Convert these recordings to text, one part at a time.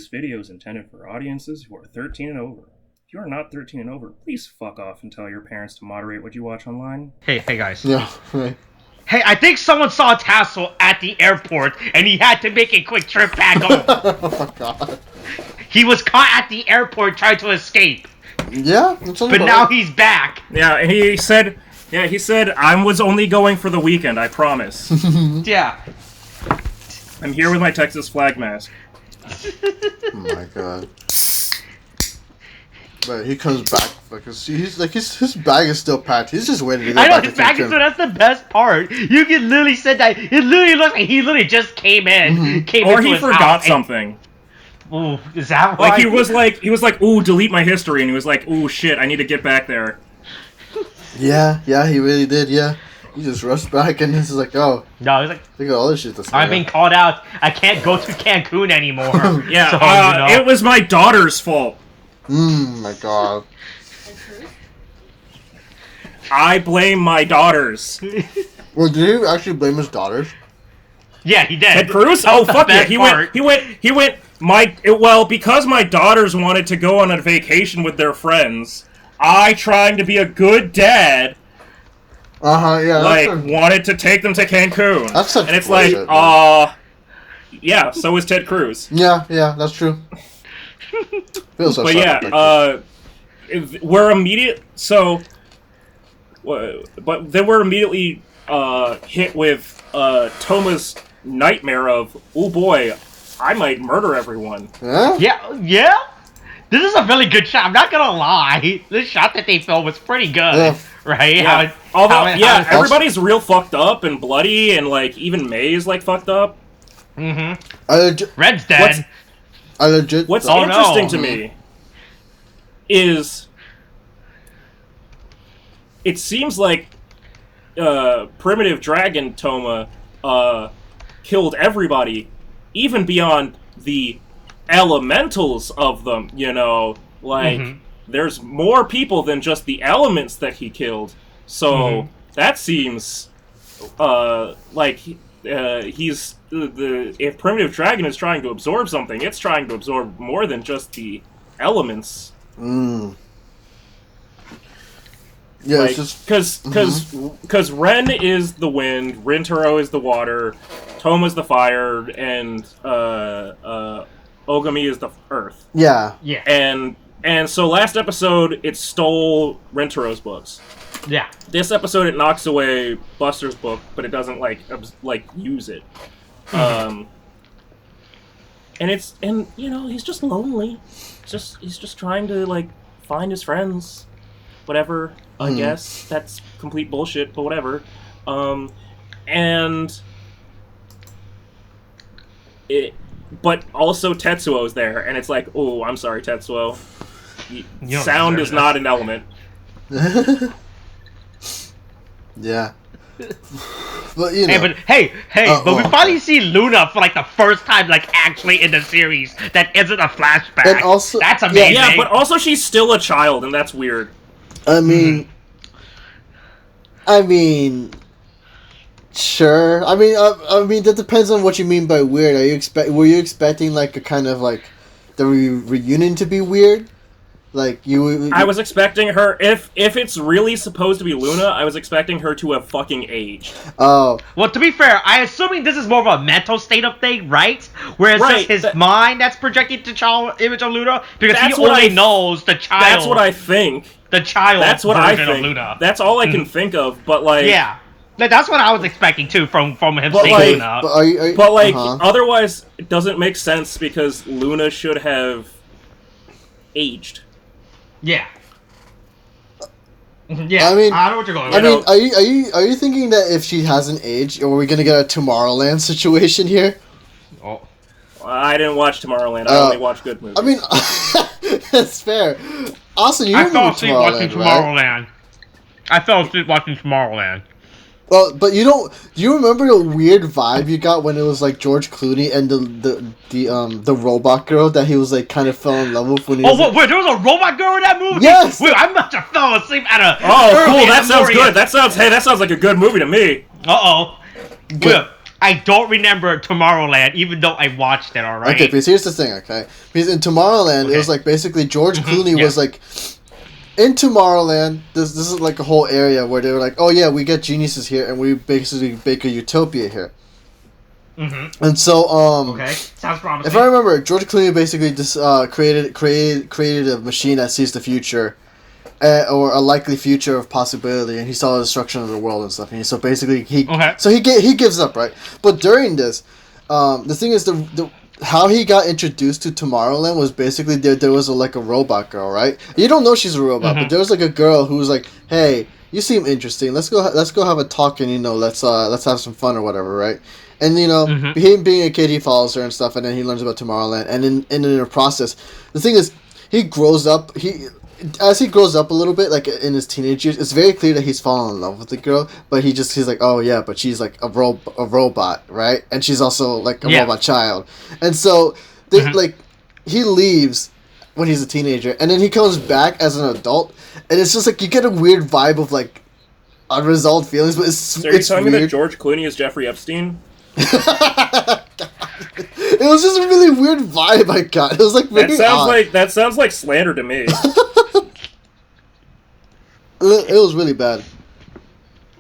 This video is intended for audiences who are 13 and over. If you are not 13 and over, please fuck off and tell your parents to moderate what you watch online. Hey guys. Yeah, right. Hey, I think someone saw a tassel at the airport and he had to make a quick trip back home. Oh my god. He was caught at the airport trying to escape. Yeah, but now he's back. Yeah, and he said I was only going for the weekend, I promise. Yeah. I'm here with my Texas flag mask. Oh my god. But he comes back because he's like his bag is still packed. He's just waiting to go I know back his to bag is so that's the best part. You can literally said that it literally looks like he literally just came in, Or he forgot something. Ooh, is that why? Like he was like, ooh, delete my history, and he was like, ooh, shit, I need to get back there. Yeah, he really did. Yeah, he just rushed back and he's like, oh, no, he's like, look at all this shit. I'm being called out. I can't go to Cancun anymore. Yeah, so, you know. It was my daughter's fault. My god. I blame my daughters. Well, did he actually blame his daughters? Yeah, he did. Ted Cruz? Oh, fuck yeah. He went, because my daughters wanted to go on a vacation with their friends, I, trying to be a good dad, yeah. wanted to take them to Cancun. That's such and it's bullshit, yeah, so is Ted Cruz. Yeah, that's true. Feels so but yeah, we're immediate, so, but then we're immediately, hit with, Toma's nightmare of, oh boy, I might murder everyone. Yeah? This is a really good shot. I'm not gonna lie. This shot that they filmed was pretty good, right? Yeah. Everybody's real fucked up and bloody, and like even May is like fucked up. Red's dead. What's interesting to me is it seems like Primitive Dragon Toma killed everybody, even beyond the elementals of them, you know, like there's more people than just the elements that he killed, so that seems like he's if Primitive Dragon is trying to absorb something, it's trying to absorb more than just the elements. Yeah, like, it's just because Ren is the wind, Rintaro is the water, Toma's the fire, and Ogami is the earth. Yeah. And so last episode it stole Rintaro's books. Yeah. This episode it knocks away Buster's book, but it doesn't like use it. And you know, he's just lonely. He's just trying to like find his friends. Whatever, I guess. That's complete bullshit, but whatever. But also Tetsuo's there, and it's like, oh, I'm sorry, Tetsuo. Sound is not an element. Yeah. But you know. But we finally see Luna for like the first time, like actually in the series that isn't a flashback. And also, that's amazing. Yeah, but also she's still a child, and that's weird. I mean, sure. I mean, that depends on what you mean by weird. Were you expecting like a kind of like the reunion to be weird? Like I was expecting her, if it's really supposed to be Luna, I was expecting her to have fucking aged. Oh. Well, to be fair, I'm assuming this is more of a mental state of thing, right? Where it's just his mind that's projecting the child image of Luna, because he only knows the child. That's what I think. The child version of Luna. That's all I can think of, but like... Yeah. That's what I was expecting, too, from him saying Luna. Otherwise, it doesn't make sense, because Luna should have aged. Yeah. Yeah, I mean, I know what you're going with. I mean, are you thinking that if she hasn't aged, are we gonna get a Tomorrowland situation here? Oh. I didn't watch Tomorrowland. I only watch good movies. I mean, that's fair. Austin, you remember Tomorrowland, right? I fell asleep watching Tomorrowland. Well, but do you remember the weird vibe you got when it was like George Clooney and the robot girl that he was like kind of fell in love with when he was wait, there was a robot girl in that movie? Yes! Wait, I must have fell asleep at a... Oh, cool, that sounds good. That sounds like a good movie to me. Uh-oh. I don't remember Tomorrowland, even though I watched it already. Okay, because here's the thing, okay? Because in Tomorrowland, it was like basically George Clooney was like in Tomorrowland. This is like a whole area where they were like, oh yeah, we get geniuses here, and we basically make a utopia here. And so, okay, sounds promising. if I remember, George Clooney basically just created a machine that sees the future, or a likely future of possibility, and he saw the destruction of the world and stuff. And so basically, he gives up, right? But during this, the thing is the how he got introduced to Tomorrowland was basically there was a robot girl, right? You don't know she's a robot, but there was like a girl who was like, hey, you seem interesting. Let's go have a talk, and let's have some fun or whatever, right? And him being a kid, he follows her and stuff, and then he learns about Tomorrowland. And in the process, the thing is, he grows up. As he grows up a little bit, like in his teenage years, it's very clear that he's fallen in love with the girl. But he's like, oh yeah, but she's like a robot, right? And she's also like a robot child. And so he leaves when he's a teenager, and then he comes back as an adult, and it's just like you get a weird vibe of like unresolved feelings. But so are you telling me that George Clooney is Jeffrey Epstein? It was just a really weird vibe I got. It was like very that sounds like slander to me. It was really bad.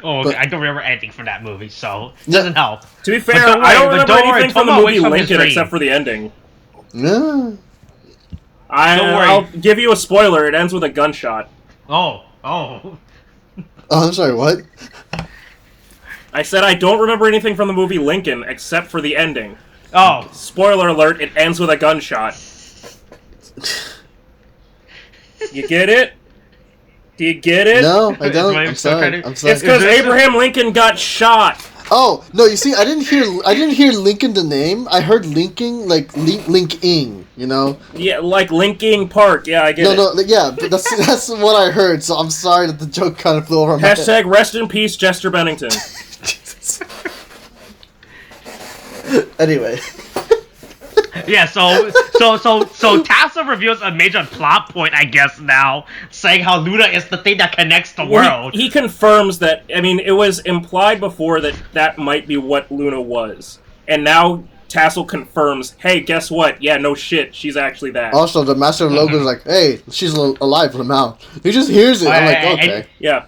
Oh, okay. I don't remember anything from that movie, so it doesn't help. To be fair, I don't remember anything from the movie Lincoln except for the ending. Yeah. I'll give you a spoiler. It ends with a gunshot. Oh, I'm sorry, what? I said I don't remember anything from the movie Lincoln except for the ending. Oh. Spoiler alert, it ends with a gunshot. You get it? Do you get it? No, I don't. I'm sorry. It's because Abraham Lincoln got shot. Oh, no, you see, I didn't hear Lincoln the name. I heard Linking, like Linking, Yeah, like Linking Park. Yeah, I get it. No, yeah, that's what I heard, so I'm sorry that the joke kind of flew over my head. Hashtag rest in peace, Chester Bennington. Anyway. Yeah, so Tasso reveals a major plot point, I guess, now, saying how Luna is the thing that connects the world. He confirms that, it was implied before that might be what Luna was. And now Tassel confirms, hey, guess what? Yeah, no shit, she's actually that. Also, the Master of Logo's like, hey, she's alive now. He just hears it. I'm like, okay. Yeah.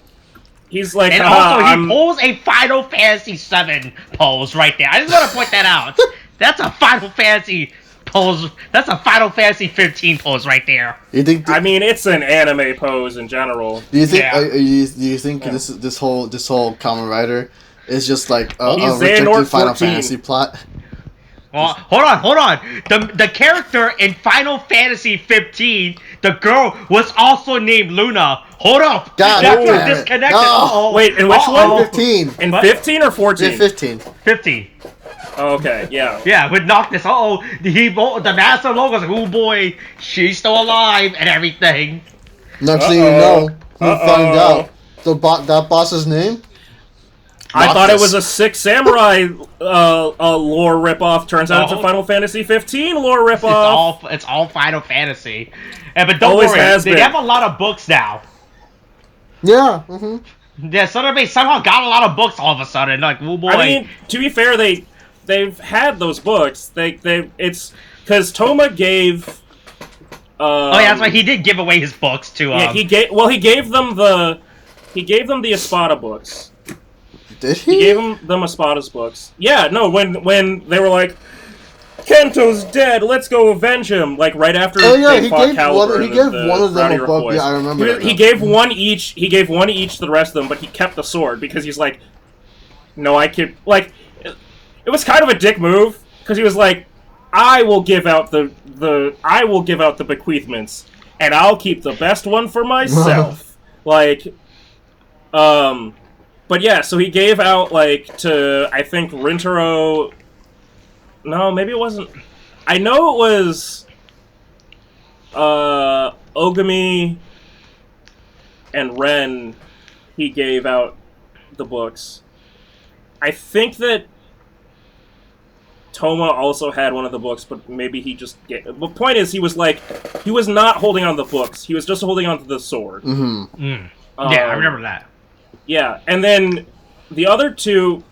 He's like, and also, he pulls a Final Fantasy VII pose right there. I just want to point that out. That's a Final Fantasy pose. That's a Final Fantasy 15 pose right there. You think? It's an anime pose in general. Do you think? Yeah. Do you think this whole Kamen Rider is just like a rejected Final Fantasy plot? Well, hold on. The character in Final Fantasy 15, the girl was also named Luna. Hold up. God, that's disconnected. No. Wait, in which one? 15. In 15 or 14? Yeah, 15. 15. Oh, okay, yeah. Yeah, with Noctis. The Master Logo's like, oh boy, she's still alive and everything. Next thing you know, we'll find out that boss's name. I thought it was a Six Samurai lore ripoff. Turns out it's a Final Fantasy 15 lore ripoff. It's all Final Fantasy. But don't worry, they have a lot of books now. Yeah. Mm-hmm. Yeah, so they somehow got a lot of books all of a sudden. Like, oh boy. To be fair, they've had those books. It's because Toma gave. Oh yeah, that's right. He did give away his books to. Yeah, he gave them the Espada books. Did he? He gave them Espada's books. Yeah, no, when they were like, Kento's dead, let's go avenge him. Like right after they fought Caliber. He gave one of them a book. Yeah, I remember. He gave one each. He gave one each to the rest of them, but he kept the sword because he's like, no, I can like. It was kind of a dick move because he was like, I will give out the bequeathments, and I'll keep the best one for myself. But yeah, so he gave out, to, I think, Rintaro... No, maybe it wasn't... I know it was... Ogami and Ren, he gave out the books. I think that Toma also had one of the books, but maybe he just... The point is, he was not holding on to the books. He was just holding on to the sword. Mm-hmm. Yeah, I remember that. Yeah, and then the other two,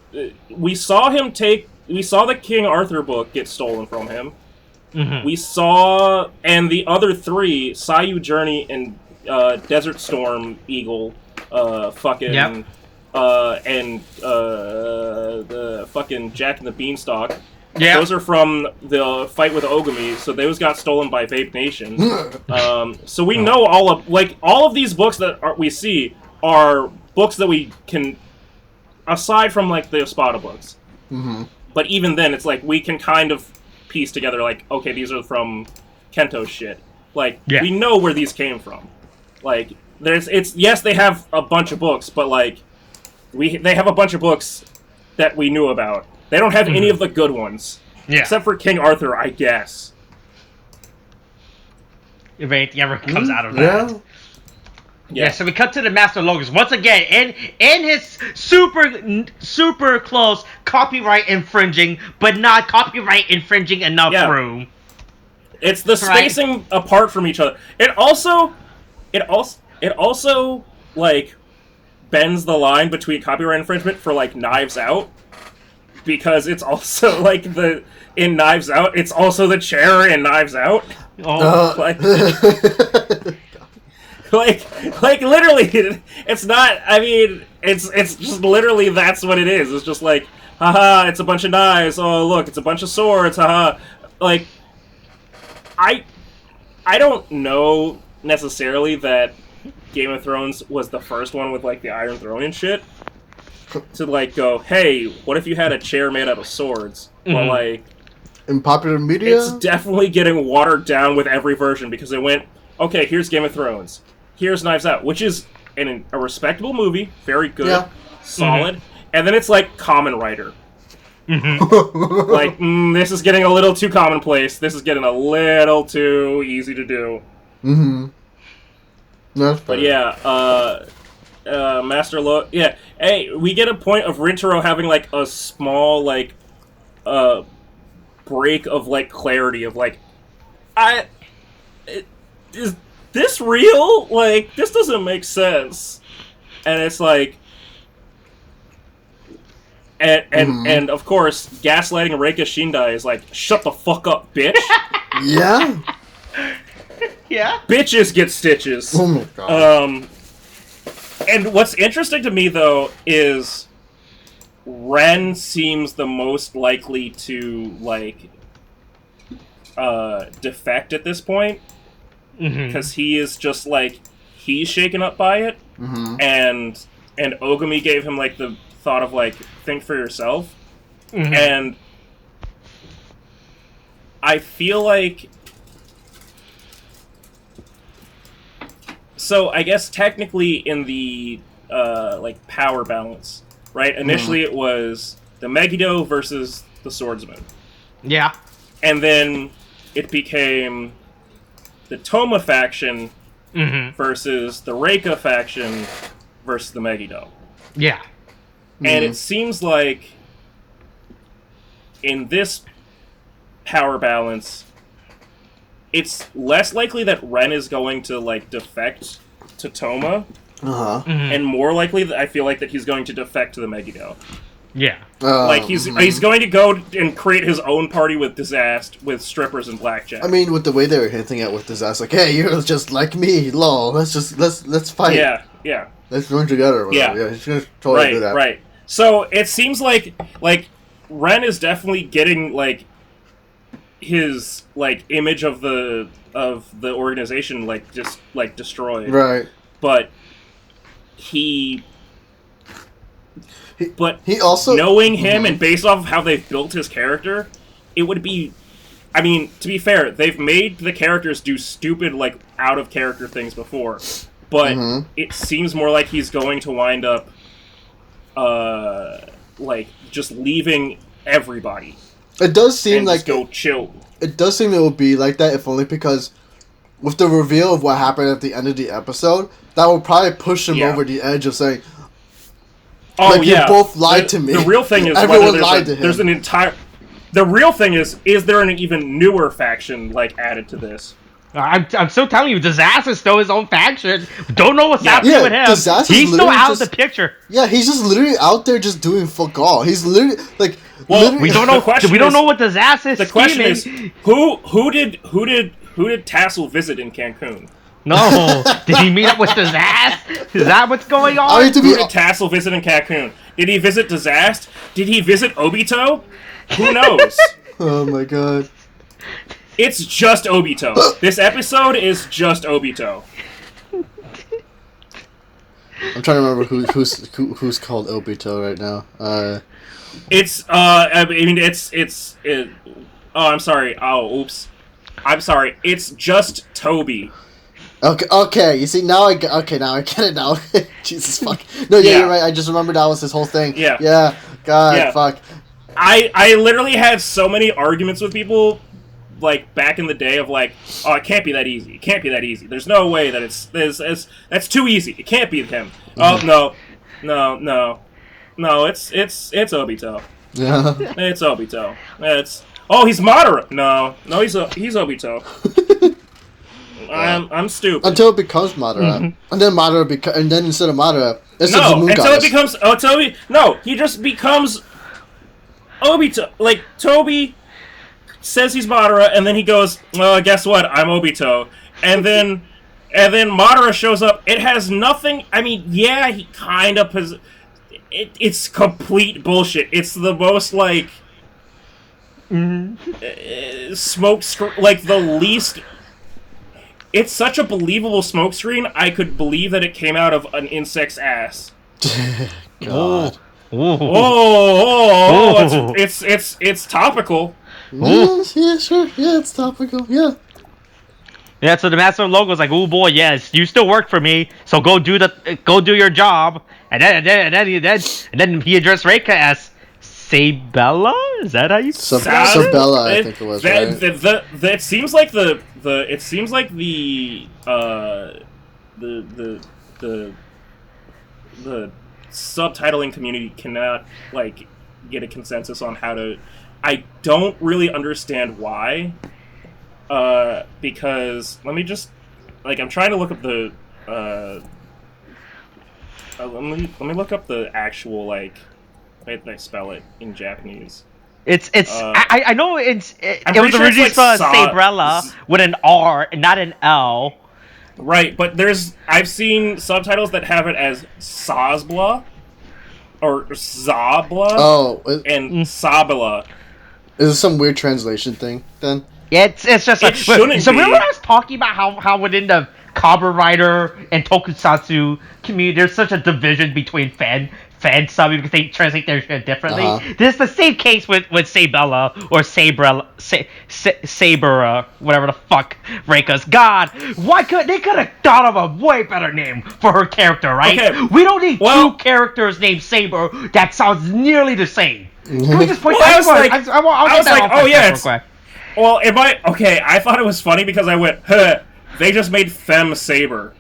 we saw the King Arthur book get stolen from him. Mm-hmm. We saw, and the other three, Sayu Journey and Desert Storm Eagle, and the fucking Jack and the Beanstalk. Yeah. Those are from the fight with Ogami, so those got stolen by Vape Nation. So we know all of these books that we see are books that we can, aside from like the Espada books. Mm-hmm. But even then, it's like we can kind of piece together, like, okay, these are from Kento's shit. Like, we know where these came from. Like, yes, they have a bunch of books, but like, they have a bunch of books that we knew about. They don't have any of the good ones. Yeah. Except for King Arthur, I guess. If anything ever comes out of that. Yeah, so we cut to the Master Logos once again in his super close copyright infringing, but not copyright infringing enough room. It's the spacing apart from each other. It also like bends the line between copyright infringement for like Knives Out, because it's also like in Knives Out, it's also the chair in Knives Out. Like literally, it's not. I mean, it's just literally that's what it is. It's just like, haha, it's a bunch of knives. Oh, look, it's a bunch of swords. Haha. Like, I don't know necessarily that Game of Thrones was the first one with like the Iron Throne and shit to like go, hey, what if you had a chair made out of swords? Well, like, in popular media, it's definitely getting watered down with every version, because it went, okay, here's Game of Thrones. Here's Knives Out, which is a respectable movie, very good, solid, and then it's like Kamen Rider. Like, this is getting a little too commonplace. This is getting a little too easy to do. But yeah, Master Lo... Yeah, hey, we get a point of Rintaro having like a small, like, break of like clarity of like, is this real? Like, this doesn't make sense. And it's like, and of course, gaslighting Reika Shindai is like, shut the fuck up, bitch. Yeah. Bitches get stitches. Oh my god. And what's interesting to me though is Ren seems the most likely to like defect at this point. Because he is just like, he's shaken up by it, and Ogami gave him like the thought of like, think for yourself, and I feel like, so I guess technically in the like power balance, right? Initially it was the Megiddo versus the Swordsman, and then it became the Toma faction versus the Reika faction versus the Megiddo. And it seems like in this power balance, it's less likely that Ren is going to like defect to Toma, and more likely that I feel like that he's going to defect to the Megiddo. Like he's going to go and create his own party with Disaster, with strippers and blackjack. I mean, with the way they were hinting at with Disaster, like, hey, you're just like me, lol. Let's fight. Yeah. Let's join together. Yeah, he's gonna totally do that. Right. So it seems like Ren is definitely getting like his like image of the organization like just like destroyed. Right. But he also, knowing him and based off of how they've built his character, it would be, I mean, to be fair, they've made the characters do stupid, like, out-of-character things before, but it seems more like he's going to wind up, like, just leaving everybody. It does seem and like... just go chill. It does seem it would be like that, if only because with the reveal of what happened at the end of the episode, that will probably push him over the edge of saying... Oh, like, yeah. You both lied to me. The real thing is everyone lied to him. There's an entire... The real thing is there an even newer faction, like, added to this? I'm still telling you, Disaster is still his own faction. Don't know what's happening with him. He's still out of the picture. Yeah, he's just literally out there just doing fuck all. He's literally like. Well, we don't know. We don't know what Disaster is. The question is, who did Tassel visit in Cancun? No, did he meet up with Disaster? Is that what's going on? Who did Tassel visit in Cancun? Did he visit Disaster? Did he visit Obito? Who knows? Oh my god. It's just Obito. This episode is just Obito. I'm trying to remember who's called Obito right now. Oh, I'm sorry. Oh, oops. I'm sorry. It's just Toby. Okay. You see, now I get it now. Jesus fuck. No, yeah, you're right. I just remembered that was his whole thing. Yeah. Yeah. God, fuck. I literally had so many arguments with people, like, back in the day of, like, oh, it can't be that easy. It can't be that easy. There's no way that that's too easy. It can't be him. Oh, no, it's Obito. Yeah. It's Obito. He's Madara. No, he's Obito. I'm stupid. Until it becomes Madara. And then Madara and then instead of Madara, it's the Moon until Goddess. it becomes he just becomes Obito. Like, Toby says he's Madara, and then he goes, well, guess what? I'm Obito. And then Madara shows up. It has nothing. I mean, yeah, he kind of it's complete bullshit. It's the most, like, smoke screen, like, the least. It's such a believable smokescreen. I could believe that it came out of an insect's ass. God. It's topical. Yeah, sure. Yeah, it's topical. Yeah. Yeah, so the Master Logo's like, oh boy, yes, you still work for me, so go do your job. And then he addressed Reika as Sabella? Is that how you say it? Sabella, I think it was. It seems like the subtitling community cannot, like, get a consensus on how to. I don't really understand why. Because let me just, like, I'm trying to look up the let me look up the actual, like, wait, I spell it in Japanese. I know it was originally spelled Sabrella with an R and not an L. Right, but I've seen subtitles that have it as Sazbla or Zabla and Sabala. Is this some weird translation thing then? Yeah, it's just like, so remember when I was talking about how within the Kamen Rider and tokusatsu community there's such a division between fan subbing because they translate their shit differently. This is the same case with Sabella or Saber, whatever the fuck Reika's. God, they could have thought of a way better name for her character, right? Okay. We don't need two characters named Saber that sounds nearly the same. Can we just point that out? Well, I thought it was funny because I went, they just made Femme Saber.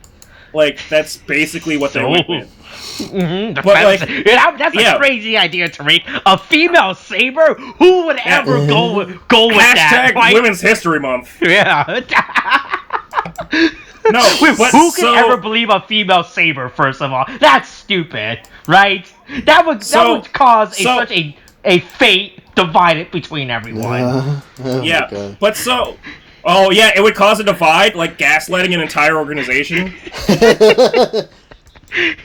Like, that's basically what they went with. But, like, that's a crazy idea, Tariq. A female Saber? Who would ever go with that? Hashtag Women's History Month. Yeah. No, who could ever believe a female Saber, first of all? That's stupid, right? That would cause such a fate divided between everyone. But it would cause a divide, like gaslighting an entire organization.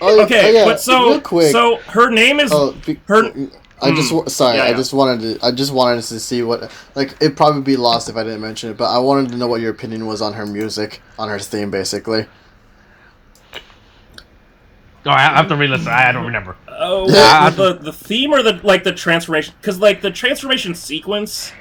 Real quick. So her name is I just wanted to see what, like, it'd probably be lost if I didn't mention it, but I wanted to know what your opinion was on her music, on her theme, basically. Oh, I have to re-listen. I don't remember. The theme or the transformation? Because, like, the transformation sequence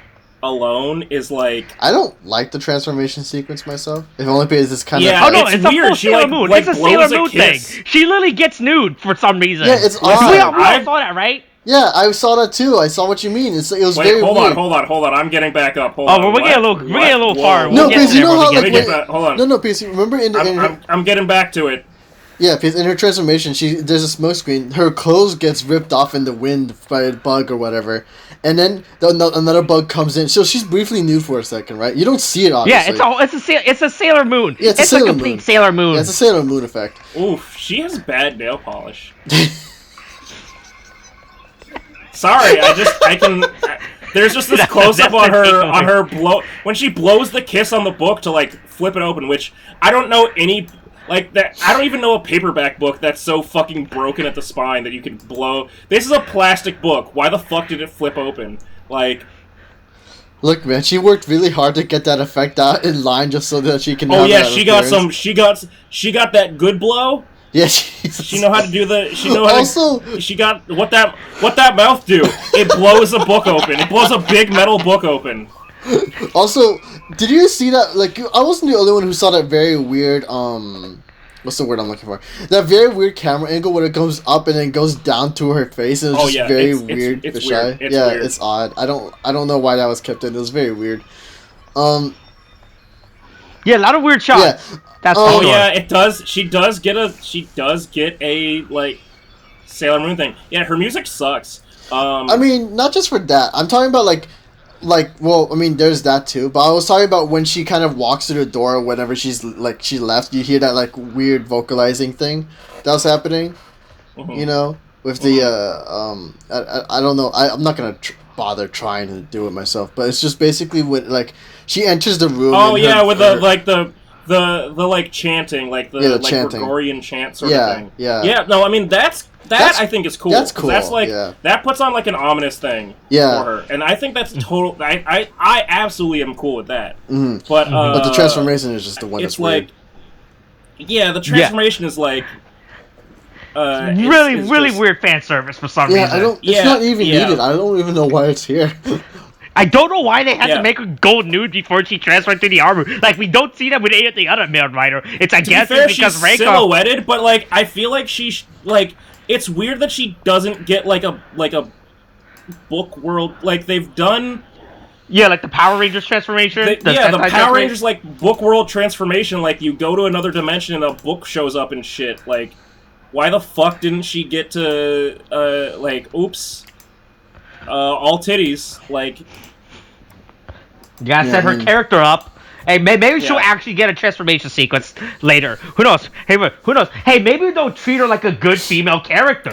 alone is like, I don't like the transformation sequence myself. If only because it's kind of it's weird. She Sailor Moon. It's a Sailor Moon thing. She literally gets nude for some reason. Yeah, it's odd. We all saw that, right? Yeah, I saw that too. I saw what you mean. It was very weird. Hold on. I'm getting back up. We're getting a little far. No, because you know how, like, hold on. No, because remember in I'm getting back to it. Yeah, because in her transformation, there's a smoke screen. Her clothes gets ripped off in the wind by a bug or whatever, and then another bug comes in. So she's briefly nude for a second, right? You don't see it, obviously. Yeah, it's a Sailor Moon. Yeah, it's a complete Sailor Moon. Yeah, it's a Sailor Moon effect. Oof, she has bad nail polish. Sorry, there's just this close-up on her when she blows the kiss on the book to, like, flip it open, which I don't know any... Like, that, I don't even know a paperback book that's so fucking broken at the spine that you can blow... This is a plastic book. Why the fuck did it flip open? Like... Look, man, she worked really hard to get that effect out in line just so that she can... Oh, yeah, she got that good blow. Yeah, she know how to do the... She got... What that mouth do? It blows a book open. It blows a big metal book open. Also, did you see that? Like, I wasn't the only one who saw that very weird, what's the word I'm looking for? That very weird camera angle where it goes up and then goes down to her face, and it's very weird. It's weird. It's weird. Weird. It's odd. I don't know why that was kept in. It was very weird. Yeah, a lot of weird shots. Yeah. That's yeah, it does. She does get a like Sailor Moon thing. Yeah, her music sucks. I mean, not just for that. I'm talking about well, I mean, there's that too, but I was talking about when she kind of walks through the door whenever she left, you hear that, like, weird vocalizing thing that was happening, you know, with the, I don't know, I'm not gonna bother trying to do it myself, but it's just basically when, like, she enters the room. Oh, yeah, with the like, chanting, like, the chanting. Gregorian chant sort of thing. Yeah, yeah. No, I mean, that's I think is cool. That's cool. That's like that puts on like an ominous thing for her, and I think that's total. I absolutely am cool with that. Mm-hmm. But the transformation is just the one that's weird. The transformation is like really weird fan service for some reason. It's not even needed. I don't even know why it's here. I don't know why they had to make her go nude before she transferred to the armor. Like, we don't see that with any of the other male rider. It's because Reiko silhouetted, but like I feel like it's weird that she doesn't get like a book world like they've done. Yeah, like the Power Rangers transformation. The Power Rangers like book world transformation. Like you go to another dimension and a book shows up and shit. Like, why the fuck didn't she get to oops, all titties? Like, you gotta set her character up. Hey, maybe she'll actually get a transformation sequence later. Who knows? Hey, who knows? Hey, maybe they'll treat her like a good female character.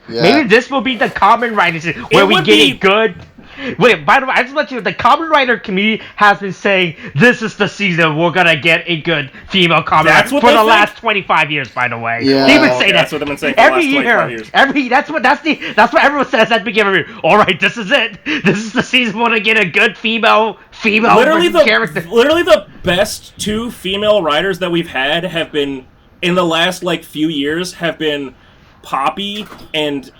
Maybe this will be the Kamen Rider where we get a good... Wait, by the way, I just want you to know, the Kamen Rider community has been saying this is the season we're gonna get a good female Kamen Rider for the last 25 years. By the way, they've been saying that's what they've been saying every for the last 25 year. That's what everyone says at the beginning of the year. All right, this is it. This is the season we're gonna get a good female character. Literally, the best two female riders that we've had have been in the last few years have been Poppy and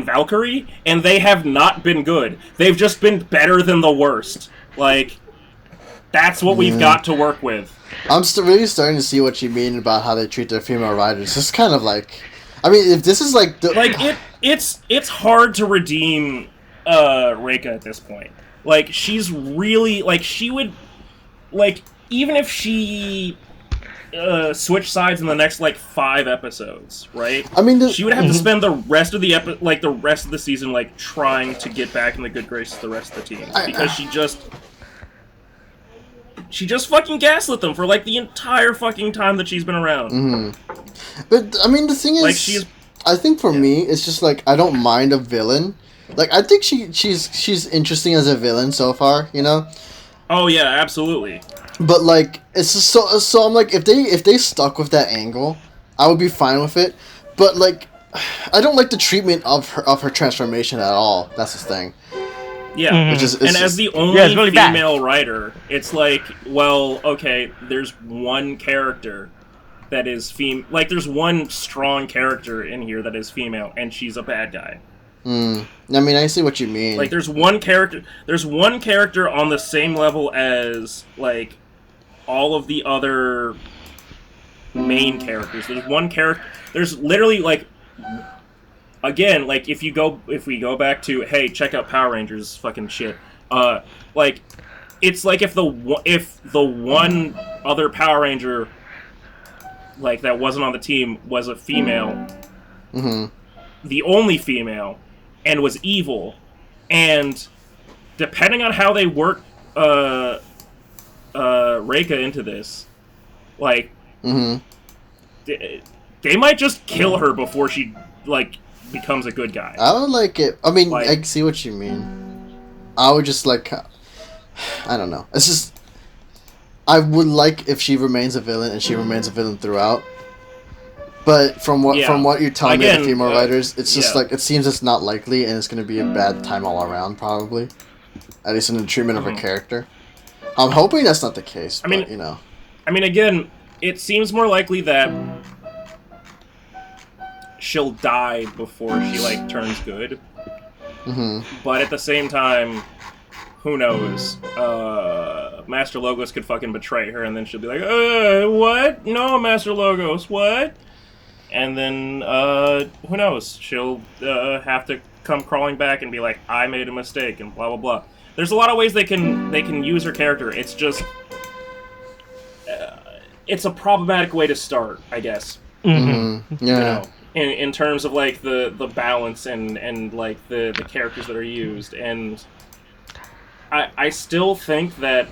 Valkyrie, and they have not been good. They've just been better than the worst. Like, that's what we've got to work with. I'm really starting to see what you mean about how they treat their female riders. It's kind of like, I mean, if this is like it's hard to redeem Reika at this point. Like, she's really she would even if she switch sides in the next 5 episodes, right? I mean, she would have to spend the rest of the rest of the season trying to get back in the good graces of the rest of the team because she just fucking gaslit them for the entire fucking time that she's been around. But I mean, the thing is, I think for me, it's just I don't mind a villain. I think she's interesting as a villain so far, you know. Oh yeah, absolutely. But it's just so I'm if they stuck with that angle, I would be fine with it. But I don't like the treatment of her transformation at all. That's the thing. Yeah, as the only really female rider, it's well, okay, there's one character that is female. There's one strong character in here that is female, and she's a bad guy. I mean, I see what you mean. There's one character on the same level as all of the other main characters. There's one character. There's literally again, if we go back to, hey, check out Power Rangers fucking shit. It's if the one other Power Ranger like that wasn't on the team was a female, Mm-hmm. the only female, and was evil, and depending on how they work Reika into this, like, they might just kill her before she like becomes a good guy. I would like it. I mean, like, I see what you mean. I would just like, I don't know. It's just, I would like if she remains a villain and she remains a villain throughout. But from what you're telling me, the female writers, it's just like, it seems it's not likely, and it's going to be a bad time all around, probably. At least in the treatment of her character. I'm hoping that's not the case. But, you know. I mean, again, it seems more likely that she'll die before she like turns good. But at the same time, who knows? Master Logos could fucking betray her, and then she'll be like, what? No, Master Logos, what? And then, who knows? She'll have to come crawling back and be like, I made a mistake, and blah, blah, blah. There's a lot of ways they can use her character. It's just... it's a problematic way to start, I guess. Yeah. You know, in terms of, like, the balance and like, the characters that are used. And I still think that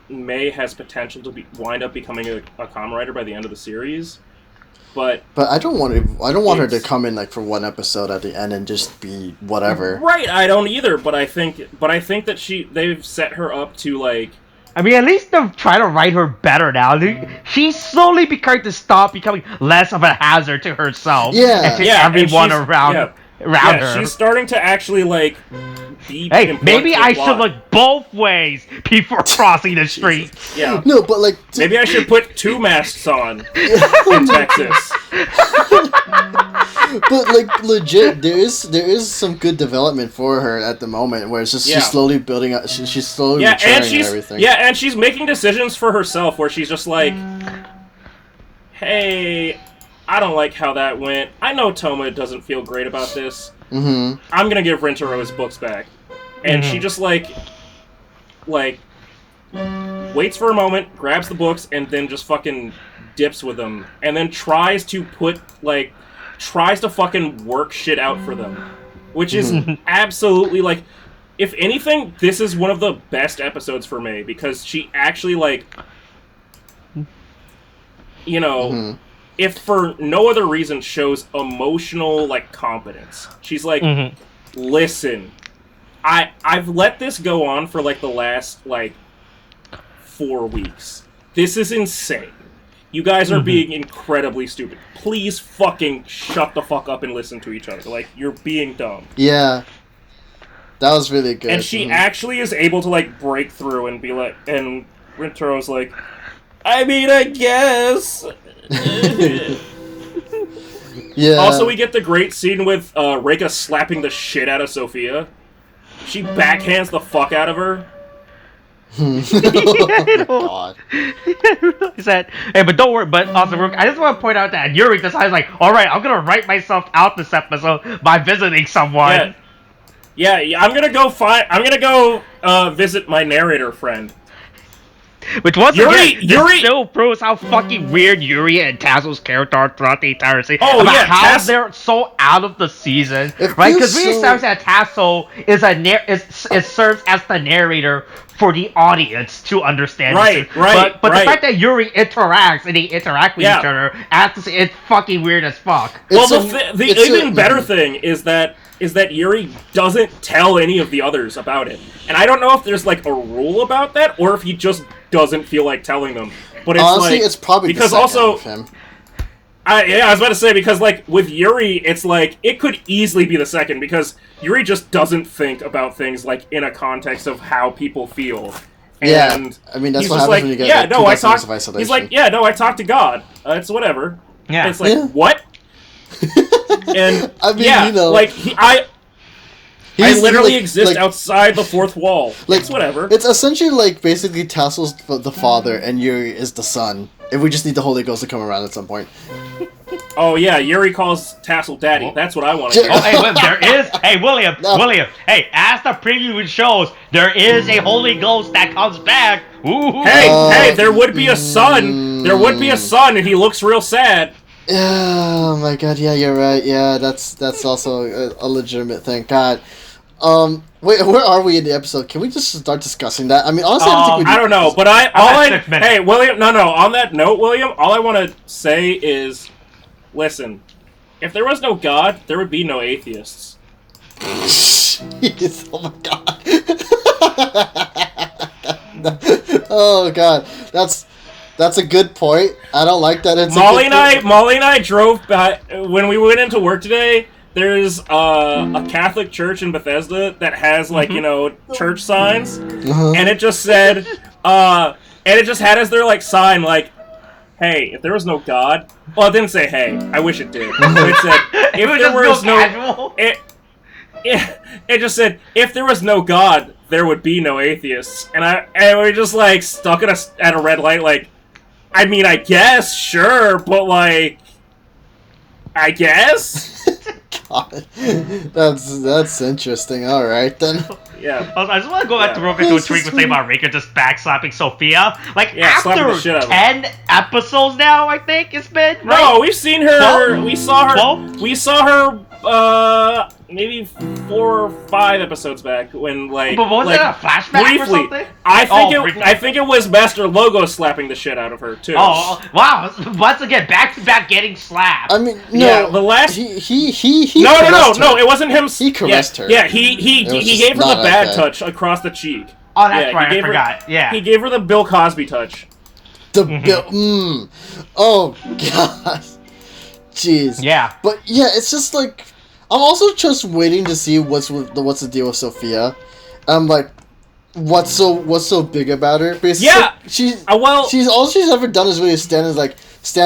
May has potential to wind up becoming a Kamen Rider by the end of the series. But I don't want her to come in like for one episode at the end and just be whatever. Right, I don't either. But I think that they've set her up to like. I mean, at least they're trying to write her better now. She's slowly becoming less of a hazard to herself. And to everyone around her. She's starting to actually like. Hey, maybe I should look both ways before crossing the street. Yeah. No, but like... Maybe I should put 2 masks on in Texas. But like, legit, there is some good development for her at the moment, where it's just she's slowly building up, she's slowly maturing and everything. Yeah, and she's making decisions for herself, where she's just like, hey, I don't like how that went. I know Toma doesn't feel great about this. I'm gonna give Rentaro his books back. And she just, like, waits for a moment, grabs the books, and then just fucking dips with them. And then tries to fucking work shit out for them. Which is absolutely, like, if anything, this is one of the best episodes for May, because she actually, like, you know, if for no other reason, shows emotional, like, competence. She's like, listen, I've let this go on for, like, the last, like, 4 weeks. This is insane. You guys are being incredibly stupid. Please fucking shut the fuck up and listen to each other. Like, you're being dumb. Yeah. That was really good. And she actually is able to, like, break through and be like... And Rintaro's like, I mean, I guess... Yeah. Also, we get the great scene with Reika slapping the shit out of Sophia. She backhands the fuck out of her. God. Hey, but don't worry. But also, I just want to point out that Yuri decides, like, all right, I'm gonna write myself out this episode by visiting someone. Yeah. I'm gonna go visit my narrator friend. Which once again, this still proves how fucking weird Yuri and Tasso's character are throughout the entire season. How they're so out of the season, right? Because we established that Tasso serves as the narrator for the audience to understand. Right. But the fact that Yuri interacts and they interact with each other, it's fucking weird as fuck. Well, the even better thing is that Yuri doesn't tell any of the others about it. And I don't know if there's, like, a rule about that, or if he just doesn't feel like telling them. But it's honestly, like... it's probably because the second also, with him. I was about to say, because, like, with Yuri, it's like, it could easily be the second, because Yuri just doesn't think about things, like, in a context of how people feel. And I mean, that's what happens when you get of isolation. He's like, I talked to God. It's whatever. Yeah. It's like, what? And I mean, you know, like I literally exist outside the fourth wall. Like, it's whatever. It's essentially like basically Tassel's the father and Yuri is the son. And we just need the Holy Ghost to come around at some point. Oh yeah, Yuri calls Tassel Daddy. That's what I want to hear. Oh, hey, William. Hey, as the preview shows, there is a Holy Ghost that comes back. Ooh. Hey, there would be a son. There would be a son, and he looks real sad. Oh my god, yeah, you're right. Yeah, that's also a legitimate thing. God. Wait, where are we in the episode? Can we just start discussing that? I mean, honestly, I don't know, but hey, William, no, on that note, William, all I want to say is, listen, if there was no God, there would be no atheists. Jeez, oh my god. Oh god, that's a good point. I don't like that. It's Molly and I drove back when we went into work today. There's a Catholic church in Bethesda that has like church signs, and it just said, and it just had as their like sign like, "Hey, if there was no God." Well, it didn't say "Hey." I wish it did. It said, "If there was no," it just said, "If there was no God, there would be no atheists." And we just like stuck at a red light. Like, I mean, I guess sure, but like, I guess. God, that's interesting. All right then. Yeah. I just want to go back to real quick to what Tariq was saying about Rika just backslapping Sophia. Like after 10 episodes now, I think it's been. Right? No, we've seen her. 12? We saw her. 12? We saw her. Maybe 4 or 5 episodes back when like. But was that a flashback briefly, or something? I think it was Master Logo slapping the shit out of her too. Oh wow! Once again, back to back getting slapped. I mean, no, yeah, the last he no, it wasn't him. He caressed her. Yeah, he gave her the bad touch across the cheek. Oh, that's right. I forgot. Yeah, he gave her the Bill Cosby touch. Oh god. Jeez. Yeah. But yeah, it's just like I'm also just waiting to see what's the deal with Sophia. I'm like, what's so big about her? Basically, yeah. she's all she's ever done is really stand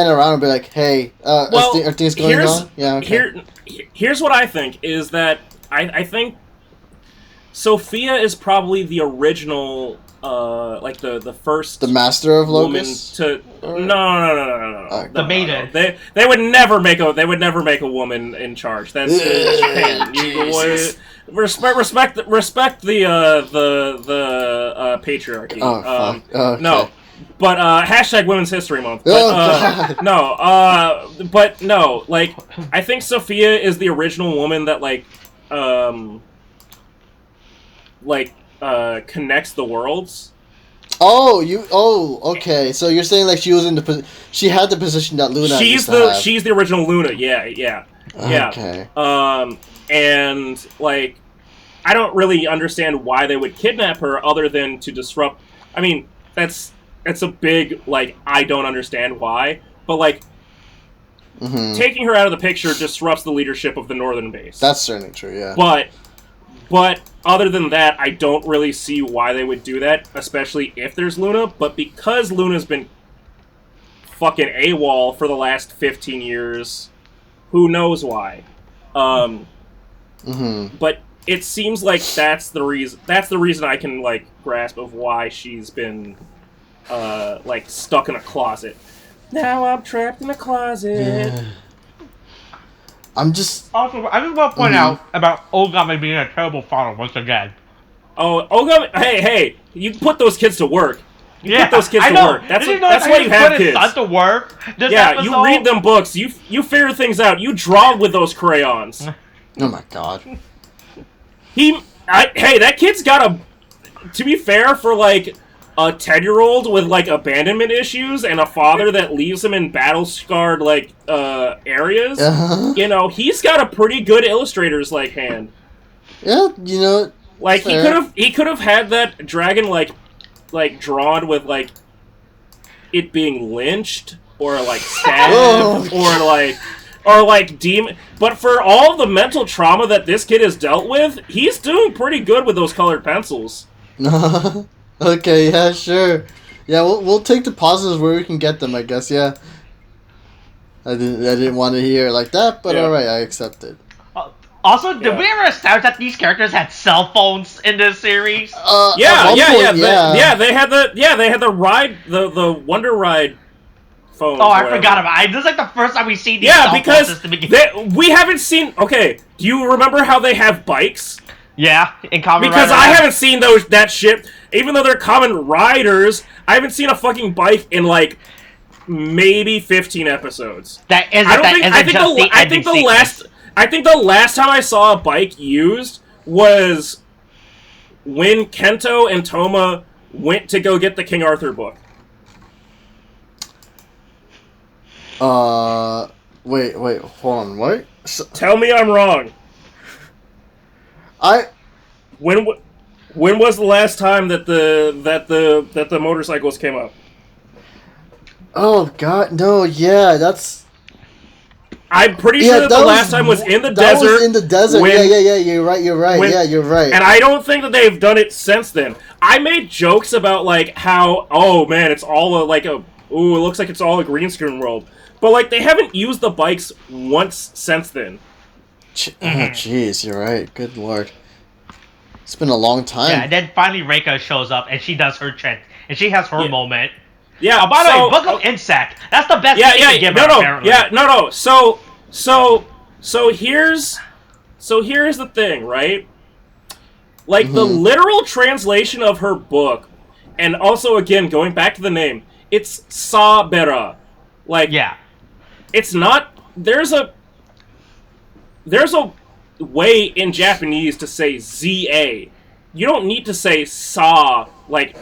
around and be like, hey, are things going on? Yeah. Okay. Here's what I think is that I think Sophia is probably the original. Like the first, the master of Locus. No. The maiden. They would never make a woman in charge. That's Japan. Respect the patriarchy. Oh, fuck. Okay. No, but hashtag Women's History Month. But, but no. Like I think Sophia is the original woman that connects the worlds. Okay. So you're saying like she was she had the position that Luna. She's the original Luna. Yeah. Okay. And like, I don't really understand why they would kidnap her other than to disrupt. I mean, that's a big like I don't understand why, but like. Taking her out of the picture disrupts the leadership of the Northern Base. That's certainly true. Yeah. But other than that, I don't really see why they would do that, especially if there's Luna. But because Luna's been fucking AWOL for the last 15 years, who knows why? But it seems like that's the reason. That's the reason I can like grasp of why she's been like stuck in a closet. Now I'm trapped in a closet. Yeah. I'm just... Also, I just want to point out about Ogami being a terrible father once again. Oh, Ogami... Hey, you put those kids to work. You put those kids to work. That's why you have kids. Son to work. Yeah, you read them books. You figure things out. You draw with those crayons. Oh my god. Hey, that kid's got a... To be fair, for like... a 10-year-old with like abandonment issues and a father that leaves him in battle-scarred like areas, he's got a pretty good illustrator's like hand. Yeah, like he could have had that dragon like drawn with like it being lynched or like stabbed or like demon. But for all the mental trauma that this kid has dealt with, he's doing pretty good with those colored pencils. Okay, yeah, sure. Yeah, we'll take the positives where we can get them, I guess. Yeah. I didn't want to hear it like that, but alright, I accept it. Also, did we ever establish that these characters had cell phones in this series? Yeah. They had the ride, the Wonder Ride phone. Oh, I forgot about it. This is like the first time we've seen these cell phones since the beginning. We haven't seen. Okay, do you remember how they have bikes? Yeah, in Kamen Rider. Because I haven't seen that shit. Even though they're Kamen Riders, I haven't seen a fucking bike in like maybe 15 episodes. That is. I think the last time I saw a bike used was when Kento and Toma went to go get the King Arthur book. Wait, hold on, what? Tell me I'm wrong. When was the last time that the motorcycles came up? Oh God, no! Yeah, that's. I'm pretty sure that the last time was in the desert. Was in the desert. Yeah. You're right. You're right. And I don't think that they've done it since then. I made jokes about like how, oh man, it's all it looks like it's all a green screen world. But like they haven't used the bikes once since then. Oh jeez, you're right. Good lord. It's been a long time. Yeah, and then finally Reika shows up and she does her trick and she has her moment. Yeah. By the way, book of Insect. That's the best thing you can give her, apparently. No. So here's the thing, right? Like the literal translation of her book, and also again going back to the name, it's Sabera. Like it's not. There's a way in Japanese to say ZA. You don't need to say sa. Like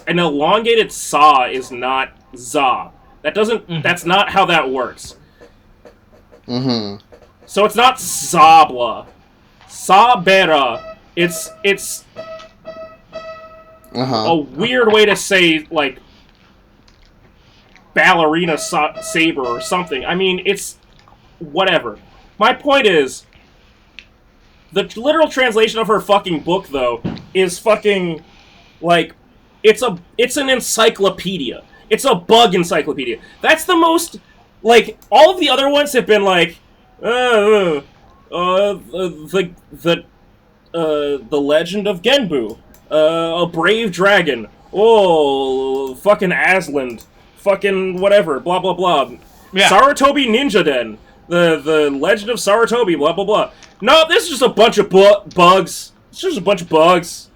an elongated sa is not za. That doesn't. That's not how that works. So it's not Sabla. Sabera. It's a weird way to say like ballerina saber or something. I mean, it's whatever. My point is, the literal translation of her fucking book, though, is fucking, like, it's an encyclopedia. It's a bug encyclopedia. That's the most, like, all of the other ones have been like, the Legend of Genbu, a brave dragon, fucking Asland, fucking whatever, blah blah blah. Yeah. Sarutobi Ninja Den, the Legend of Sarutobi, blah blah blah. No, this is just a bunch of bugs. It's just a bunch of bugs.